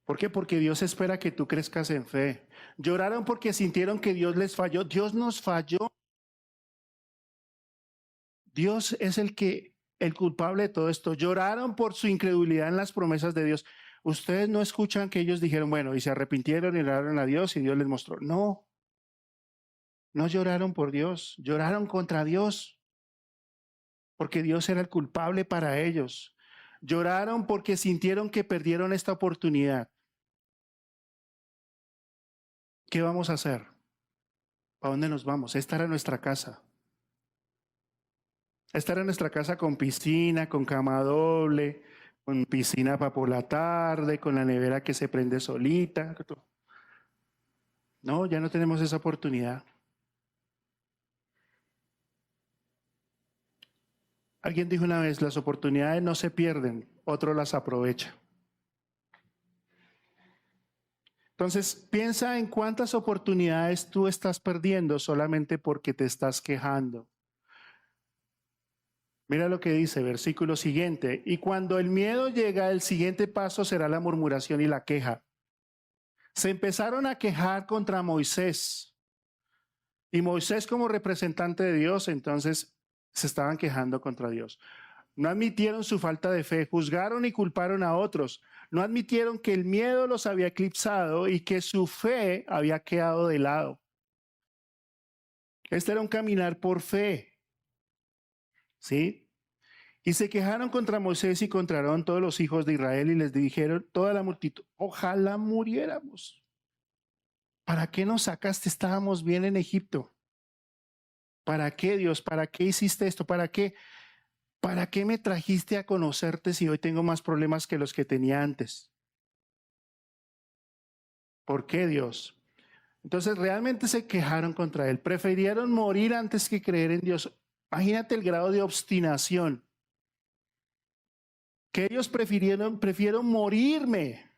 ¿Por qué? Porque Dios espera que tú crezcas en fe. Lloraron porque sintieron que Dios les falló. Dios nos falló. Dios es el culpable de todo esto. Lloraron por su incredulidad en las promesas de Dios. Ustedes no escuchan que ellos dijeron, bueno, y se arrepintieron y oraron a Dios y Dios les mostró. No, no lloraron por Dios, lloraron contra Dios, porque Dios era el culpable para ellos. Lloraron porque sintieron que perdieron esta oportunidad. ¿Qué vamos a hacer? ¿A dónde nos vamos? Esta era nuestra casa. Esta era nuestra casa con piscina, con cama doble, con piscina para por la tarde, con la nevera que se prende solita. No, ya no tenemos esa oportunidad. Alguien dijo una vez, las oportunidades no se pierden, otro las aprovecha. Entonces, piensa en cuántas oportunidades tú estás perdiendo solamente porque te estás quejando. Mira lo que dice, versículo siguiente. Y cuando el miedo llega, el siguiente paso será la murmuración y la queja. Se empezaron a quejar contra Moisés. Y Moisés como representante de Dios, entonces se estaban quejando contra Dios. No admitieron su falta de fe, juzgaron y culparon a otros. No admitieron que el miedo los había eclipsado y que su fe había quedado de lado. Este era un caminar por fe. ¿Sí? Y se quejaron contra Moisés y contra Aarón todos los hijos de Israel y les dijeron toda la multitud, ojalá muriéramos. ¿Para qué nos sacaste? Estábamos bien en Egipto. ¿Para qué, Dios? ¿Para qué hiciste esto? ¿Para qué? ¿Para qué me trajiste a conocerte si hoy tengo más problemas que los que tenía antes? ¿Por qué, Dios? Entonces realmente se quejaron contra él. Prefirieron morir antes que creer en Dios. Imagínate el grado de obstinación. Que ellos prefiero morirme.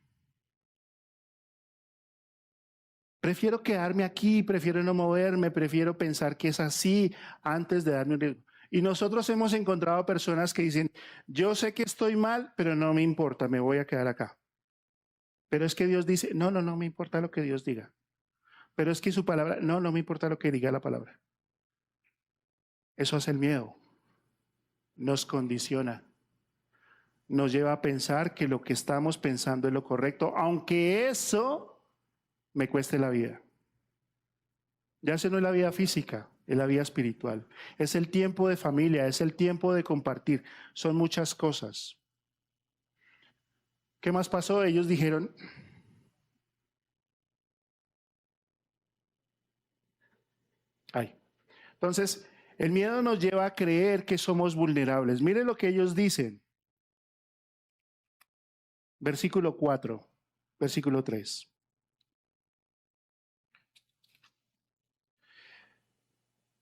Prefiero quedarme aquí, prefiero no moverme, prefiero pensar que es así antes de darme un riesgo. Y nosotros hemos encontrado personas que dicen, yo sé que estoy mal, pero no me importa, me voy a quedar acá. Pero es que Dios dice, no, no, no me importa lo que Dios diga. Pero es que su palabra, no, no me importa lo que diga la palabra. Eso hace el miedo, nos condiciona, nos lleva a pensar que lo que estamos pensando es lo correcto, aunque eso me cueste la vida. Ya ese no es la vida física, es la vida espiritual. Es el tiempo de familia, es el tiempo de compartir. Son muchas cosas. ¿Qué más pasó? Ellos dijeron, ay. Entonces, el miedo nos lleva a creer que somos vulnerables. Mire lo que ellos dicen. Versículo 4, versículo 3.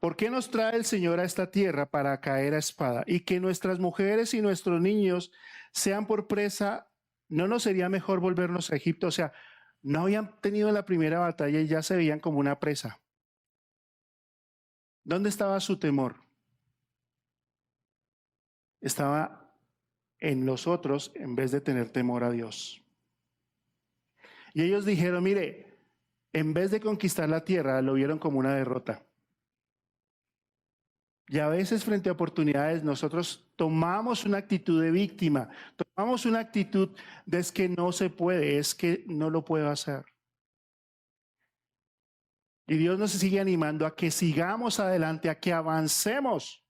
¿Por qué nos trae el Señor a esta tierra para caer a espada? Y que nuestras mujeres y nuestros niños sean por presa, ¿no nos sería mejor volvernos a Egipto? O sea, no habían tenido la primera batalla y ya se veían como una presa. ¿Dónde estaba su temor? Estaba en los otros en vez de tener temor a Dios. Y ellos dijeron, mire, en vez de conquistar la tierra, lo vieron como una derrota. Y a veces frente a oportunidades nosotros tomamos una actitud de víctima, tomamos una actitud de es que no se puede, es que no lo puedo hacer. Y Dios nos sigue animando a que sigamos adelante, a que avancemos.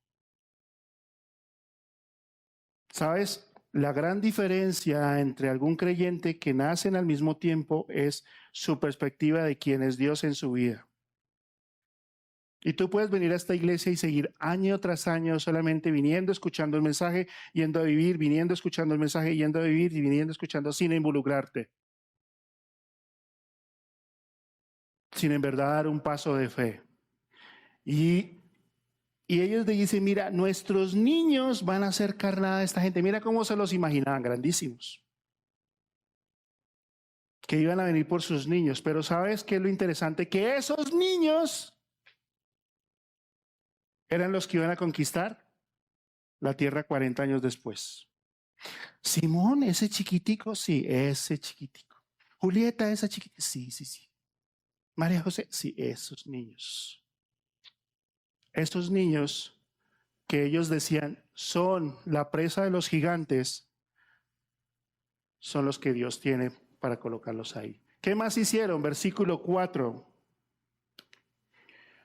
¿Sabes? La gran diferencia entre algún creyente que nacen al mismo tiempo es su perspectiva de quién es Dios en su vida. Y tú puedes venir a esta iglesia y seguir año tras año solamente viniendo, escuchando el mensaje, yendo a vivir, viniendo, escuchando el mensaje, yendo a vivir y viniendo, escuchando sin involucrarte. Sin en verdad dar un paso de fe. Y ellos dicen, mira, nuestros niños van a hacer carnada a esta gente. Mira cómo se los imaginaban, grandísimos. Que iban a venir por sus niños. Pero ¿sabes qué es lo interesante? Que esos niños eran los que iban a conquistar la tierra 40 años después. Simón, ese chiquitico, sí, ese chiquitico. Julieta, esa chiquita, sí, sí, sí. María José, sí, esos niños. Estos niños que ellos decían son la presa de los gigantes, son los que Dios tiene para colocarlos ahí. ¿Qué más hicieron? Versículo 4.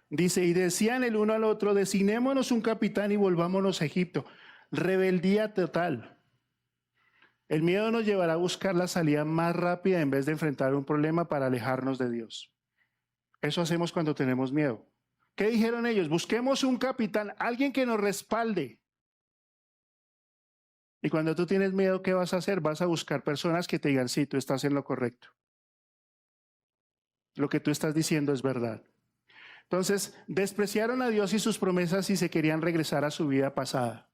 Dice, y decían el uno al otro, designémonos un capitán y volvámonos a Egipto. Rebeldía total. El miedo nos llevará a buscar la salida más rápida en vez de enfrentar un problema para alejarnos de Dios. Eso hacemos cuando tenemos miedo. ¿Qué dijeron ellos? Busquemos un capitán, alguien que nos respalde. Y cuando tú tienes miedo, ¿qué vas a hacer? Vas a buscar personas que te digan, sí, tú estás en lo correcto. Lo que tú estás diciendo es verdad. Entonces, despreciaron a Dios y sus promesas y se querían regresar a su vida pasada.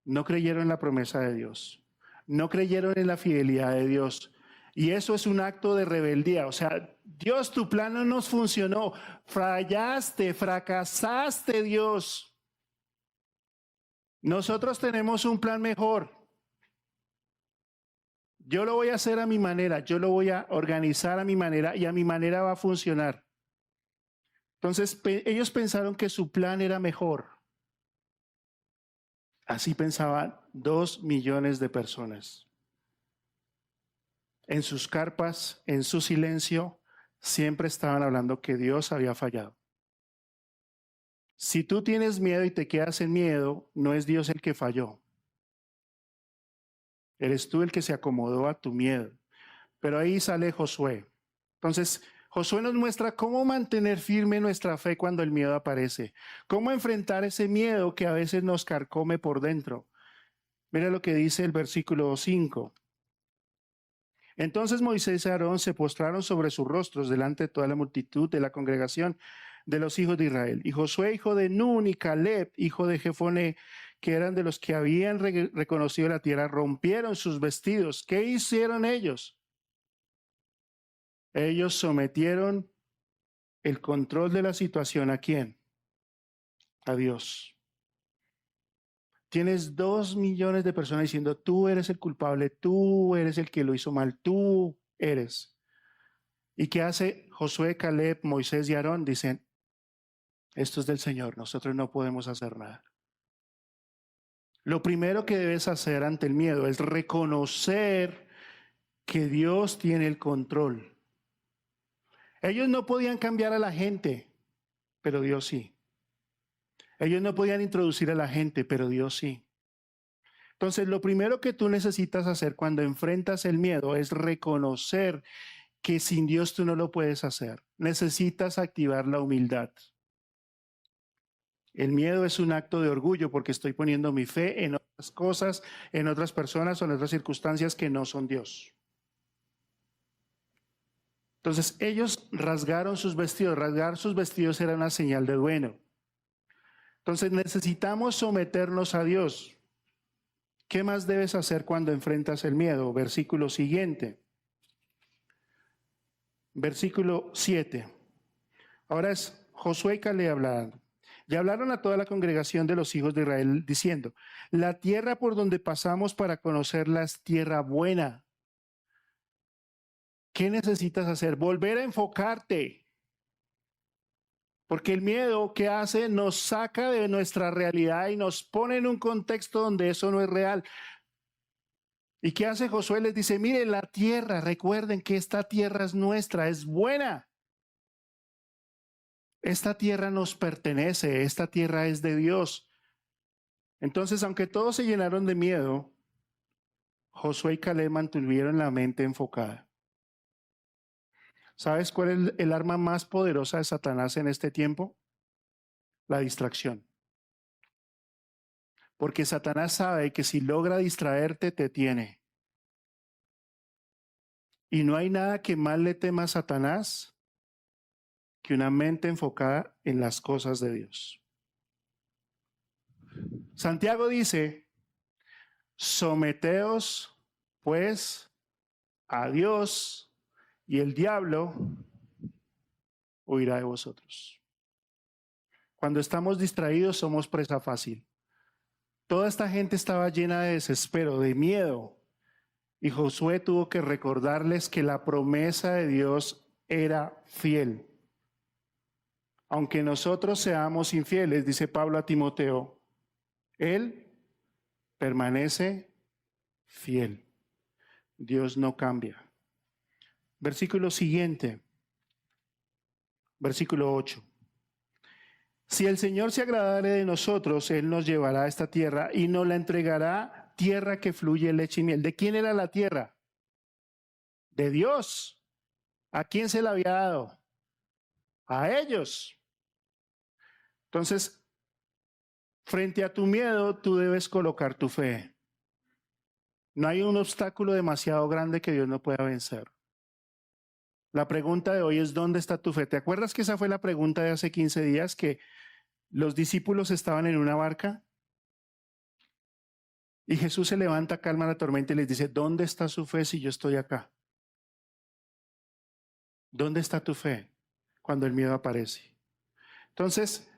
No creyeron en la promesa de Dios. No creyeron en la fidelidad de Dios. Y eso es un acto de rebeldía. O sea, Dios, tu plan no nos funcionó. Fallaste, fracasaste, Dios. Nosotros tenemos un plan mejor. Yo lo voy a hacer a mi manera. Yo lo voy a organizar a mi manera y a mi manera va a funcionar. Entonces, ellos pensaron que su plan era mejor. Así pensaban 2 millones de personas. En sus carpas, en su silencio, siempre estaban hablando que Dios había fallado. Si tú tienes miedo y te quedas en miedo, no es Dios el que falló. Eres tú el que se acomodó a tu miedo. Pero ahí sale Josué. Entonces, Josué nos muestra cómo mantener firme nuestra fe cuando el miedo aparece, cómo enfrentar ese miedo que a veces nos carcome por dentro. Mira lo que dice el versículo 5. Entonces Moisés y Aarón se postraron sobre sus rostros delante de toda la multitud de la congregación de los hijos de Israel. Y Josué, hijo de Nun, y Caleb, hijo de Jefoné, que eran de los que habían reconocido la tierra, rompieron sus vestidos. ¿Qué hicieron ellos? Ellos sometieron el control de la situación ¿a quién? A Dios. Tienes 2 millones de personas diciendo, tú eres el culpable, tú eres el que lo hizo mal, tú eres. ¿Y qué hace Josué, Caleb, Moisés y Aarón? Dicen, esto es del Señor, nosotros no podemos hacer nada. Lo primero que debes hacer ante el miedo es reconocer que Dios tiene el control. Ellos no podían cambiar a la gente, pero Dios sí. Ellos no podían introducir a la gente, pero Dios sí. Entonces, lo primero que tú necesitas hacer cuando enfrentas el miedo es reconocer que sin Dios tú no lo puedes hacer. Necesitas activar la humildad. El miedo es un acto de orgullo porque estoy poniendo mi fe en otras cosas, en otras personas o en otras circunstancias que no son Dios. Entonces ellos rasgaron sus vestidos. Rasgar sus vestidos era una señal de duelo. Entonces necesitamos someternos a Dios. ¿Qué más debes hacer cuando enfrentas el miedo? Versículo siguiente. Versículo 7. Ahora es Josué y Caleb hablando. Y hablaron a toda la congregación de los hijos de Israel diciendo, la tierra por donde pasamos para conocerla es tierra buena. ¿Qué necesitas hacer? Volver a enfocarte. Porque el miedo que hace nos saca de nuestra realidad y nos pone en un contexto donde eso no es real. ¿Y qué hace Josué? Les dice, miren la tierra, recuerden que esta tierra es nuestra, es buena. Esta tierra nos pertenece, esta tierra es de Dios. Entonces, aunque todos se llenaron de miedo, Josué y Caleb mantuvieron la mente enfocada. ¿Sabes cuál es el arma más poderosa de Satanás en este tiempo? La distracción. Porque Satanás sabe que si logra distraerte, te tiene. Y no hay nada que más le tema a Satanás que una mente enfocada en las cosas de Dios. Santiago dice, someteos pues a Dios y el diablo huirá de vosotros. Cuando estamos distraídos somos presa fácil. Toda esta gente estaba llena de desespero, de miedo, y Josué tuvo que recordarles que la promesa de Dios era fiel. Aunque nosotros seamos infieles, dice Pablo a Timoteo, Él permanece fiel. Dios no cambia. Versículo siguiente, versículo 8. Si el Señor se agradare de nosotros, Él nos llevará a esta tierra y nos la entregará, tierra que fluye leche y miel. ¿De quién era la tierra? De Dios. ¿A quién se la había dado? A ellos. Entonces, frente a tu miedo, tú debes colocar tu fe. No hay un obstáculo demasiado grande que Dios no pueda vencer. La pregunta de hoy es, ¿dónde está tu fe? ¿Te acuerdas que esa fue la pregunta de hace 15 días, que los discípulos estaban en una barca? Y Jesús se levanta, calma la tormenta y les dice, ¿dónde está su fe si yo estoy acá? ¿Dónde está tu fe cuando el miedo aparece? Entonces,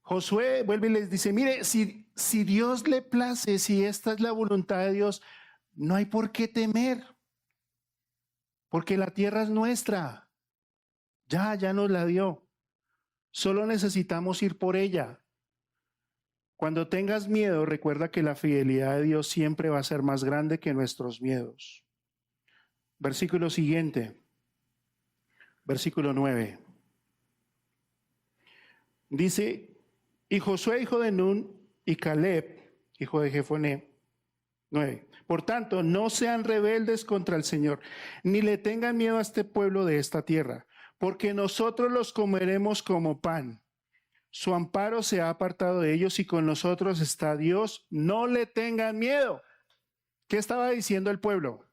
Josué vuelve y les dice, mire, si Dios le place, si esta es la voluntad de Dios, no hay por qué temer, porque la tierra es nuestra. Ya nos la dio. Solo necesitamos ir por ella. Cuando tengas miedo, recuerda que la fidelidad de Dios siempre va a ser más grande que nuestros miedos. Versículo siguiente, versículo 9. Dice, y Josué, hijo de Nun, y Caleb, hijo de Jefoné, 9. Por tanto, no sean rebeldes contra el Señor, ni le tengan miedo a este pueblo de esta tierra, porque nosotros los comeremos como pan. Su amparo se ha apartado de ellos y con nosotros está Dios. No le tengan miedo. ¿Qué estaba diciendo el pueblo?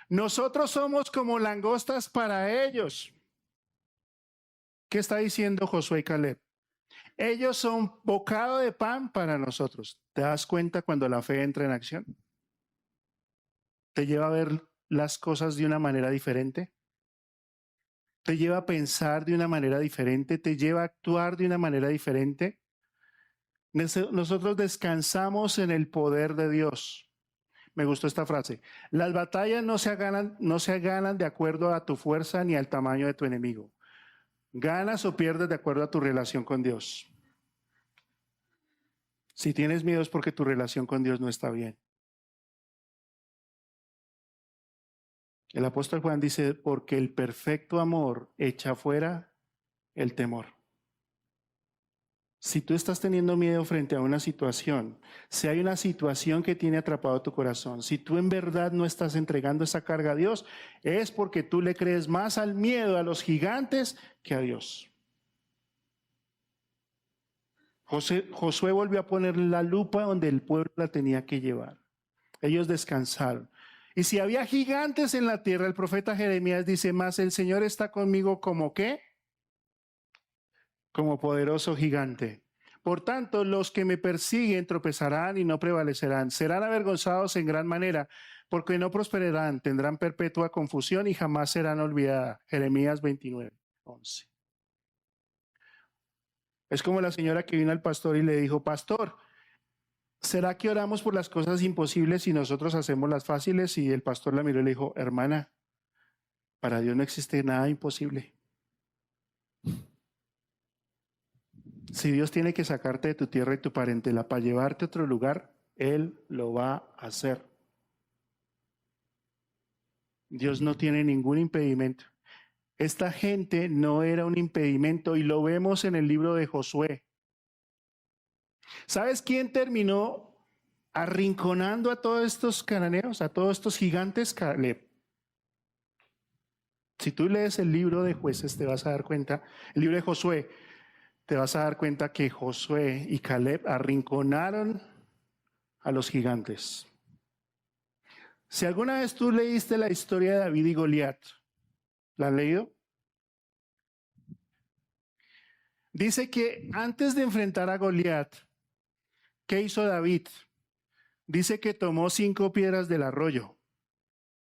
Nosotros somos como langostas para ellos. ¿Qué está diciendo Josué y Caleb? Ellos son bocado de pan para nosotros. ¿Te das cuenta cuando la fe entra en acción? ¿Te lleva a ver las cosas de una manera diferente? ¿Te lleva a pensar de una manera diferente? ¿Te lleva a actuar de una manera diferente? Nosotros descansamos en el poder de Dios. Me gustó esta frase. Las batallas no se ganan de acuerdo a tu fuerza ni al tamaño de tu enemigo. Ganas o pierdes de acuerdo a tu relación con Dios. Si tienes miedo es porque tu relación con Dios no está bien. El apóstol Juan dice, porque el perfecto amor echa fuera el temor. Si tú estás teniendo miedo frente a una situación, si hay una situación que tiene atrapado tu corazón, si tú en verdad no estás entregando esa carga a Dios, es porque tú le crees más al miedo, a los gigantes, que a Dios. Josué volvió a poner la lupa donde el pueblo la tenía que llevar. Ellos descansaron. Y si había gigantes en la tierra, el profeta Jeremías dice, más el Señor está conmigo como ¿qué? Como poderoso gigante. Por tanto, los que me persiguen tropezarán y no prevalecerán. Serán avergonzados en gran manera, porque no prosperarán, tendrán perpetua confusión y jamás serán olvidadas. Jeremías 29:11. Es como la señora que vino al pastor y le dijo, pastor, ¿será que oramos por las cosas imposibles y nosotros hacemos las fáciles? Y el pastor la miró y le dijo, hermana, para Dios no existe nada imposible. Si Dios tiene que sacarte de tu tierra y tu parentela para llevarte a otro lugar, Él lo va a hacer. Dios no tiene ningún impedimento. Esta gente no era un impedimento y lo vemos en el libro de Josué. ¿Sabes quién terminó arrinconando a todos estos cananeos, a todos estos gigantes? Caleb. Si tú lees el libro de Jueces te vas a dar cuenta, el libro de Josué, te vas a dar cuenta que Josué y Caleb arrinconaron a los gigantes. Si alguna vez tú leíste la historia de David y Goliat, ¿la has leído? Dice que antes de enfrentar a Goliat, ¿qué hizo David? Dice que tomó 5 piedras del arroyo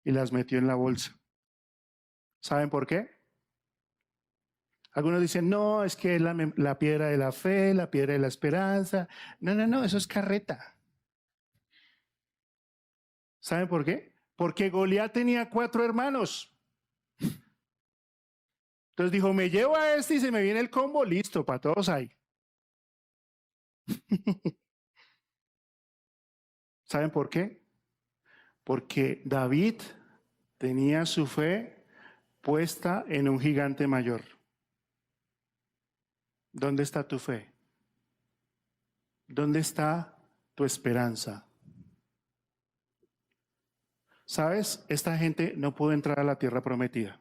y las metió en la bolsa. ¿Saben por qué? Algunos dicen, no, es que la piedra de la fe, la piedra de la esperanza. No, eso es carreta. ¿Saben por qué? Porque Goliat tenía 4 hermanos. Entonces dijo, me llevo a este y se me viene el combo, listo, para todos ahí. ¿Saben por qué? Porque David tenía su fe puesta en un gigante mayor. ¿Dónde está tu fe? ¿Dónde está tu esperanza? ¿Sabes? Esta gente no pudo entrar a la tierra prometida.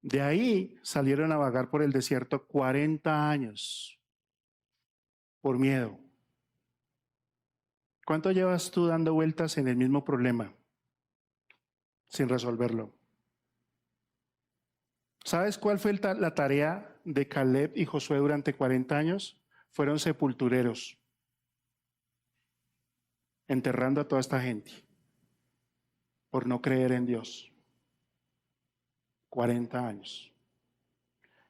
De ahí salieron a vagar por el desierto 40 años por miedo. ¿Cuánto llevas tú dando vueltas en el mismo problema sin resolverlo? ¿Sabes cuál fue la tarea de Caleb y Josué durante 40 años? Fueron sepultureros, enterrando a toda esta gente por no creer en Dios. 40 años.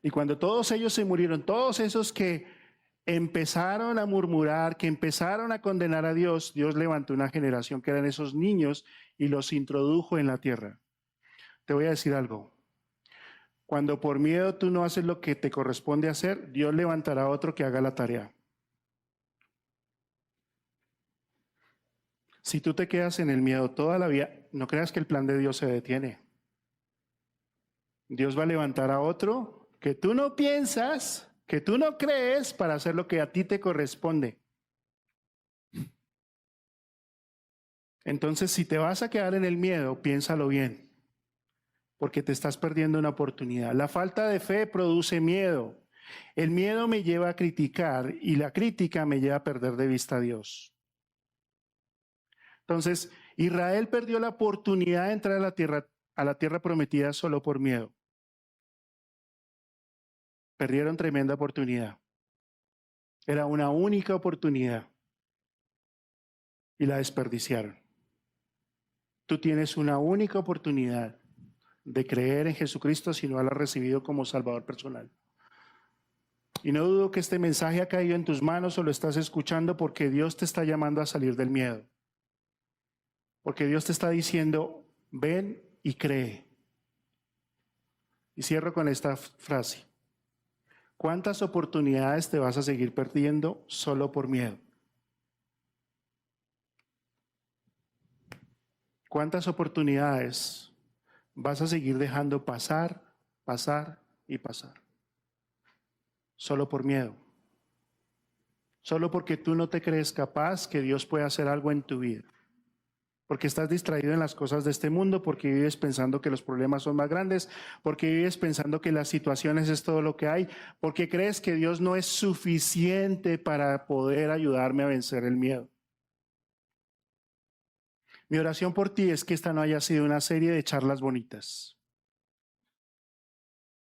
Y cuando todos ellos se murieron, todos esos que empezaron a murmurar, que empezaron a condenar a Dios, Dios levantó una generación que eran esos niños y los introdujo en la tierra. Te voy a decir algo. Cuando por miedo tú no haces lo que te corresponde hacer, Dios levantará a otro que haga la tarea. Si tú te quedas en el miedo toda la vida, no creas que el plan de Dios se detiene. Dios va a levantar a otro que tú no piensas, que tú no crees para hacer lo que a ti te corresponde. Entonces, si te vas a quedar en el miedo, piénsalo bien. porque te estás perdiendo una oportunidad. La falta de fe produce miedo. El miedo me lleva a criticar y la crítica me lleva a perder de vista a Dios. Entonces, Israel perdió la oportunidad de entrar a la tierra prometida solo por miedo. Perdieron tremenda oportunidad. Era una única oportunidad y la desperdiciaron. Tú tienes una única oportunidad de creer en Jesucristo si no lo has recibido como Salvador personal. Y no dudo que este mensaje ha caído en tus manos o lo estás escuchando porque Dios te está llamando a salir del miedo. Porque Dios te está diciendo, ven y cree. Y cierro con esta frase. ¿Cuántas oportunidades te vas a seguir perdiendo solo por miedo? ¿Cuántas oportunidades vas a seguir dejando pasar, pasar y pasar? Solo por miedo. Solo porque tú no te crees capaz que Dios pueda hacer algo en tu vida. Porque estás distraído en las cosas de este mundo, porque vives pensando que los problemas son más grandes, porque vives pensando que las situaciones es todo lo que hay, porque crees que Dios no es suficiente para poder ayudarme a vencer el miedo. Mi oración por ti es que esta no haya sido una serie de charlas bonitas.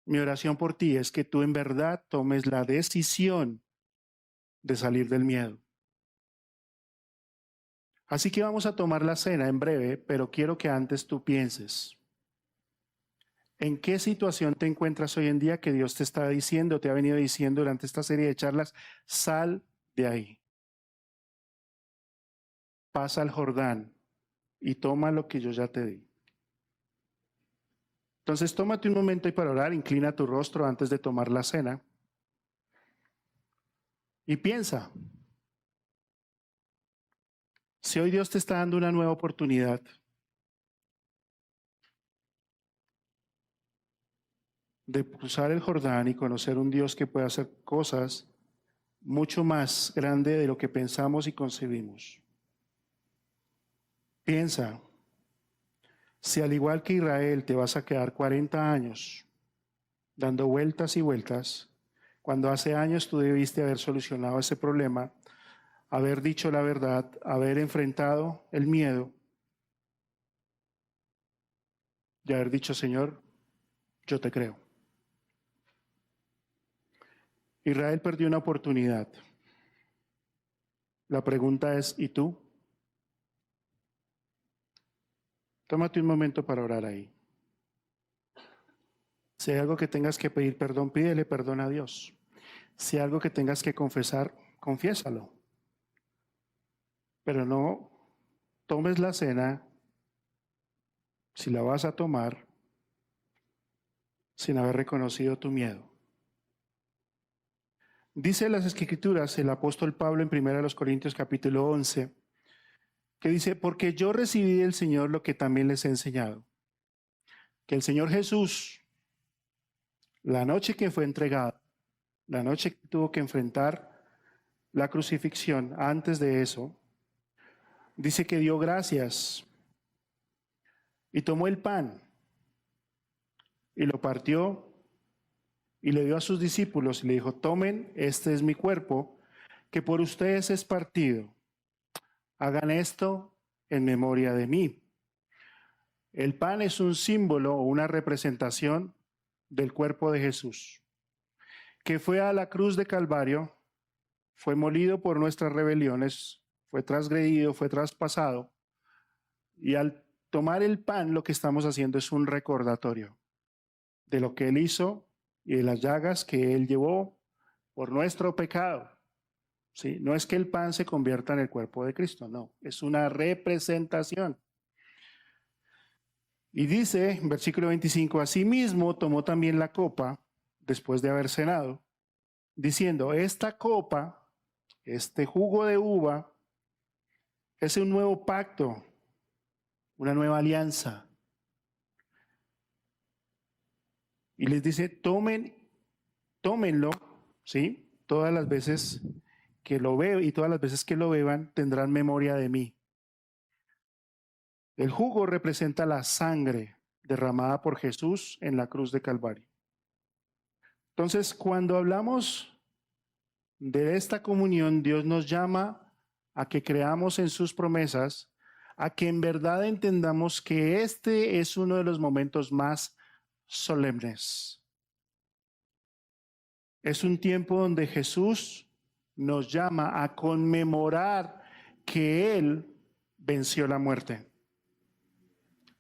Mi oración por ti es que tú en verdad tomes la decisión de salir del miedo. Así que vamos a tomar la cena en breve, pero quiero que antes tú pienses. ¿En qué situación te encuentras hoy en día que Dios te está diciendo, te ha venido diciendo durante esta serie de charlas? Sal de ahí. Pasa al Jordán y toma lo que yo ya te di. Entonces, tómate un momento y para orar, inclina tu rostro antes de tomar la cena. Y piensa, si hoy Dios te está dando una nueva oportunidad, de cruzar el Jordán y conocer un Dios que puede hacer cosas mucho más grandes de lo que pensamos y concebimos. Piensa, si al igual que Israel te vas a quedar 40 años dando vueltas y vueltas, cuando hace años tú debiste haber solucionado ese problema, haber dicho la verdad, haber enfrentado el miedo y haber dicho, Señor, yo te creo. Israel perdió una oportunidad. La pregunta es, ¿y tú? Tómate un momento para orar ahí. Si hay algo que tengas que pedir perdón, pídele perdón a Dios. Si hay algo que tengas que confesar, confiésalo. Pero no tomes la cena, si la vas a tomar, sin haber reconocido tu miedo. Dice las Escrituras, el apóstol Pablo en 1 Corintios capítulo 11, que dice, porque yo recibí del Señor lo que también les he enseñado, que el Señor Jesús, la noche que fue entregado, la noche que tuvo que enfrentar la crucifixión, antes de eso, dice que dio gracias y tomó el pan y lo partió y le dio a sus discípulos y le dijo, tomen, este es mi cuerpo, que por ustedes es partido. Hagan esto en memoria de mí. El pan es un símbolo o una representación del cuerpo de Jesús, que fue a la cruz de Calvario, fue molido por nuestras rebeliones, fue transgredido, fue traspasado, y al tomar el pan lo que estamos haciendo es un recordatorio de lo que Él hizo y de las llagas que Él llevó por nuestro pecado. ¿Sí? No es que el pan se convierta en el cuerpo de Cristo, no, es una representación. Y dice, en versículo 25, asimismo tomó también la copa, después de haber cenado, diciendo, esta copa, este jugo de uva, es un nuevo pacto, una nueva alianza. Y les dice, tómenlo, ¿sí? Todas las veces que lo beban y todas las veces que lo beban tendrán memoria de mí. El jugo representa la sangre derramada por Jesús en la cruz de Calvario. Entonces, cuando hablamos de esta comunión, Dios nos llama a que creamos en sus promesas, a que en verdad entendamos que este es uno de los momentos más solemnes. Es un tiempo donde Jesús nos llama a conmemorar que Él venció la muerte.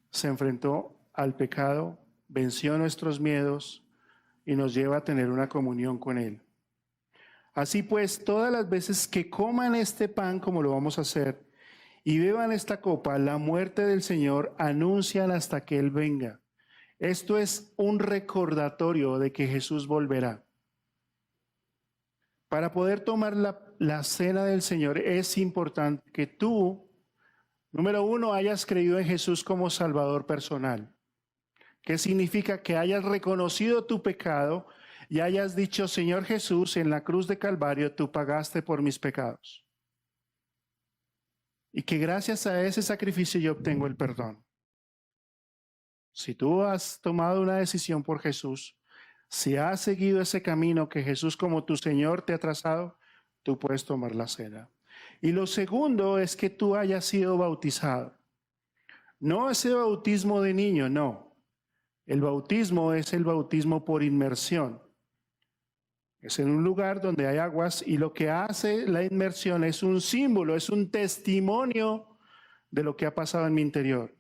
Se enfrentó al pecado, venció nuestros miedos y nos lleva a tener una comunión con Él. Así pues, todas las veces que coman este pan, como lo vamos a hacer, y beban esta copa, la muerte del Señor anuncian hasta que Él venga. Esto es un recordatorio de que Jesús volverá. Para poder tomar la cena del Señor es importante que tú, número uno, hayas creído en Jesús como Salvador personal. ¿Qué significa? Que hayas reconocido tu pecado y hayas dicho: Señor Jesús, en la cruz de Calvario tú pagaste por mis pecados. Y que gracias a ese sacrificio yo obtengo el perdón. Si tú has tomado una decisión por Jesús, si has seguido ese camino que Jesús como tu Señor te ha trazado, tú puedes tomar la cena. Y lo segundo es que tú hayas sido bautizado. No ese bautismo de niño, no. El bautismo es el bautismo por inmersión. Es en un lugar donde hay aguas y lo que hace la inmersión es un símbolo, es un testimonio de lo que ha pasado en mi interior.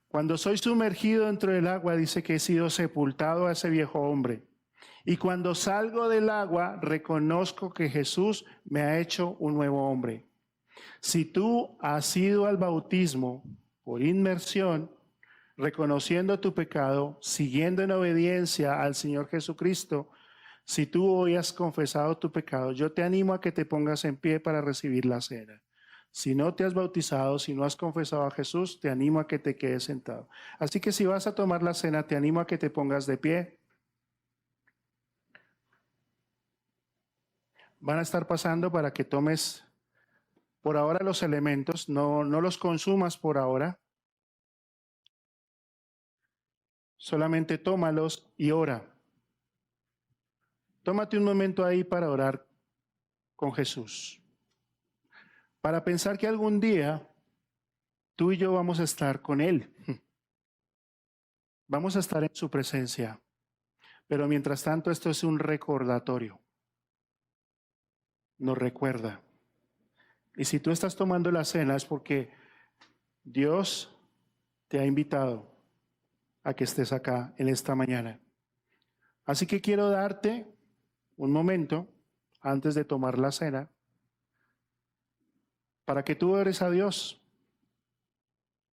Cuando soy sumergido dentro del agua, dice que he sido sepultado a ese viejo hombre. Y cuando salgo del agua, reconozco que Jesús me ha hecho un nuevo hombre. Si tú has ido al bautismo por inmersión, reconociendo tu pecado, siguiendo en obediencia al Señor Jesucristo, si tú hoy has confesado tu pecado, yo te animo a que te pongas en pie para recibir la cena. Si no te has bautizado, si no has confesado a Jesús, te animo a que te quedes sentado. Así que si vas a tomar la cena, te animo a que te pongas de pie. Van a estar pasando para que tomes por ahora los elementos, no los consumas por ahora. Solamente tómalos y ora. Tómate un momento ahí para orar con Jesús. Para pensar que algún día tú y yo vamos a estar con Él. Vamos a estar en su presencia. Pero mientras tanto, esto es un recordatorio. Nos recuerda. Y si tú estás tomando la cena es porque Dios te ha invitado a que estés acá en esta mañana. Así que quiero darte un momento antes de tomar la cena para que tú ores a Dios,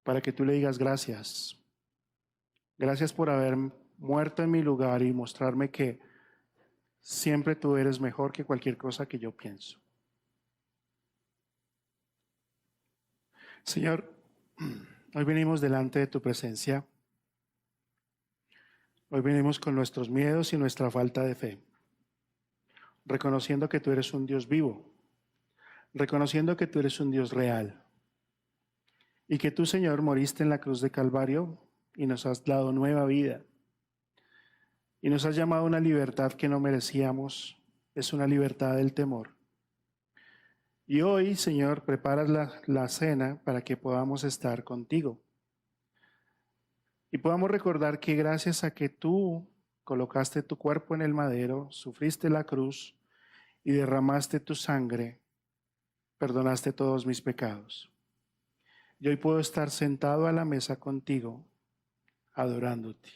para que tú le digas gracias. Gracias por haber muerto en mi lugar y mostrarme que siempre tú eres mejor que cualquier cosa que yo pienso. Señor, hoy venimos delante de tu presencia. Hoy venimos con nuestros miedos y nuestra falta de fe, reconociendo que tú eres un Dios vivo, reconociendo que tú eres un Dios real y que tú, Señor, moriste en la cruz de Calvario y nos has dado nueva vida y nos has llamado a una libertad que no merecíamos, es una libertad del temor. Y hoy, Señor, preparas la cena para que podamos estar contigo. Y podamos recordar que gracias a que tú colocaste tu cuerpo en el madero, sufriste la cruz y derramaste tu sangre, perdonaste todos mis pecados. Y hoy puedo estar sentado a la mesa contigo, adorándote.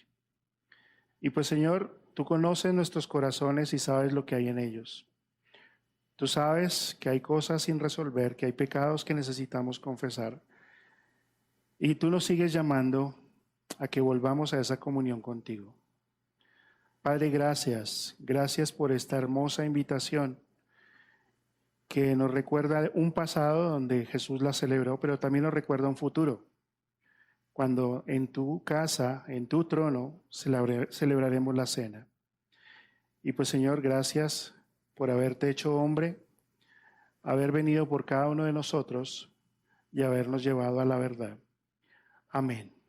Y pues, Señor, tú conoces nuestros corazones y sabes lo que hay en ellos. Tú sabes que hay cosas sin resolver, que hay pecados que necesitamos confesar. Y tú nos sigues llamando a que volvamos a esa comunión contigo. Padre, gracias. Gracias por esta hermosa invitación que nos recuerda un pasado donde Jesús la celebró, pero también nos recuerda un futuro, cuando en tu casa, en tu trono, celebraremos la cena. Y pues, Señor, gracias por haberte hecho hombre, haber venido por cada uno de nosotros y habernos llevado a la verdad. Amén.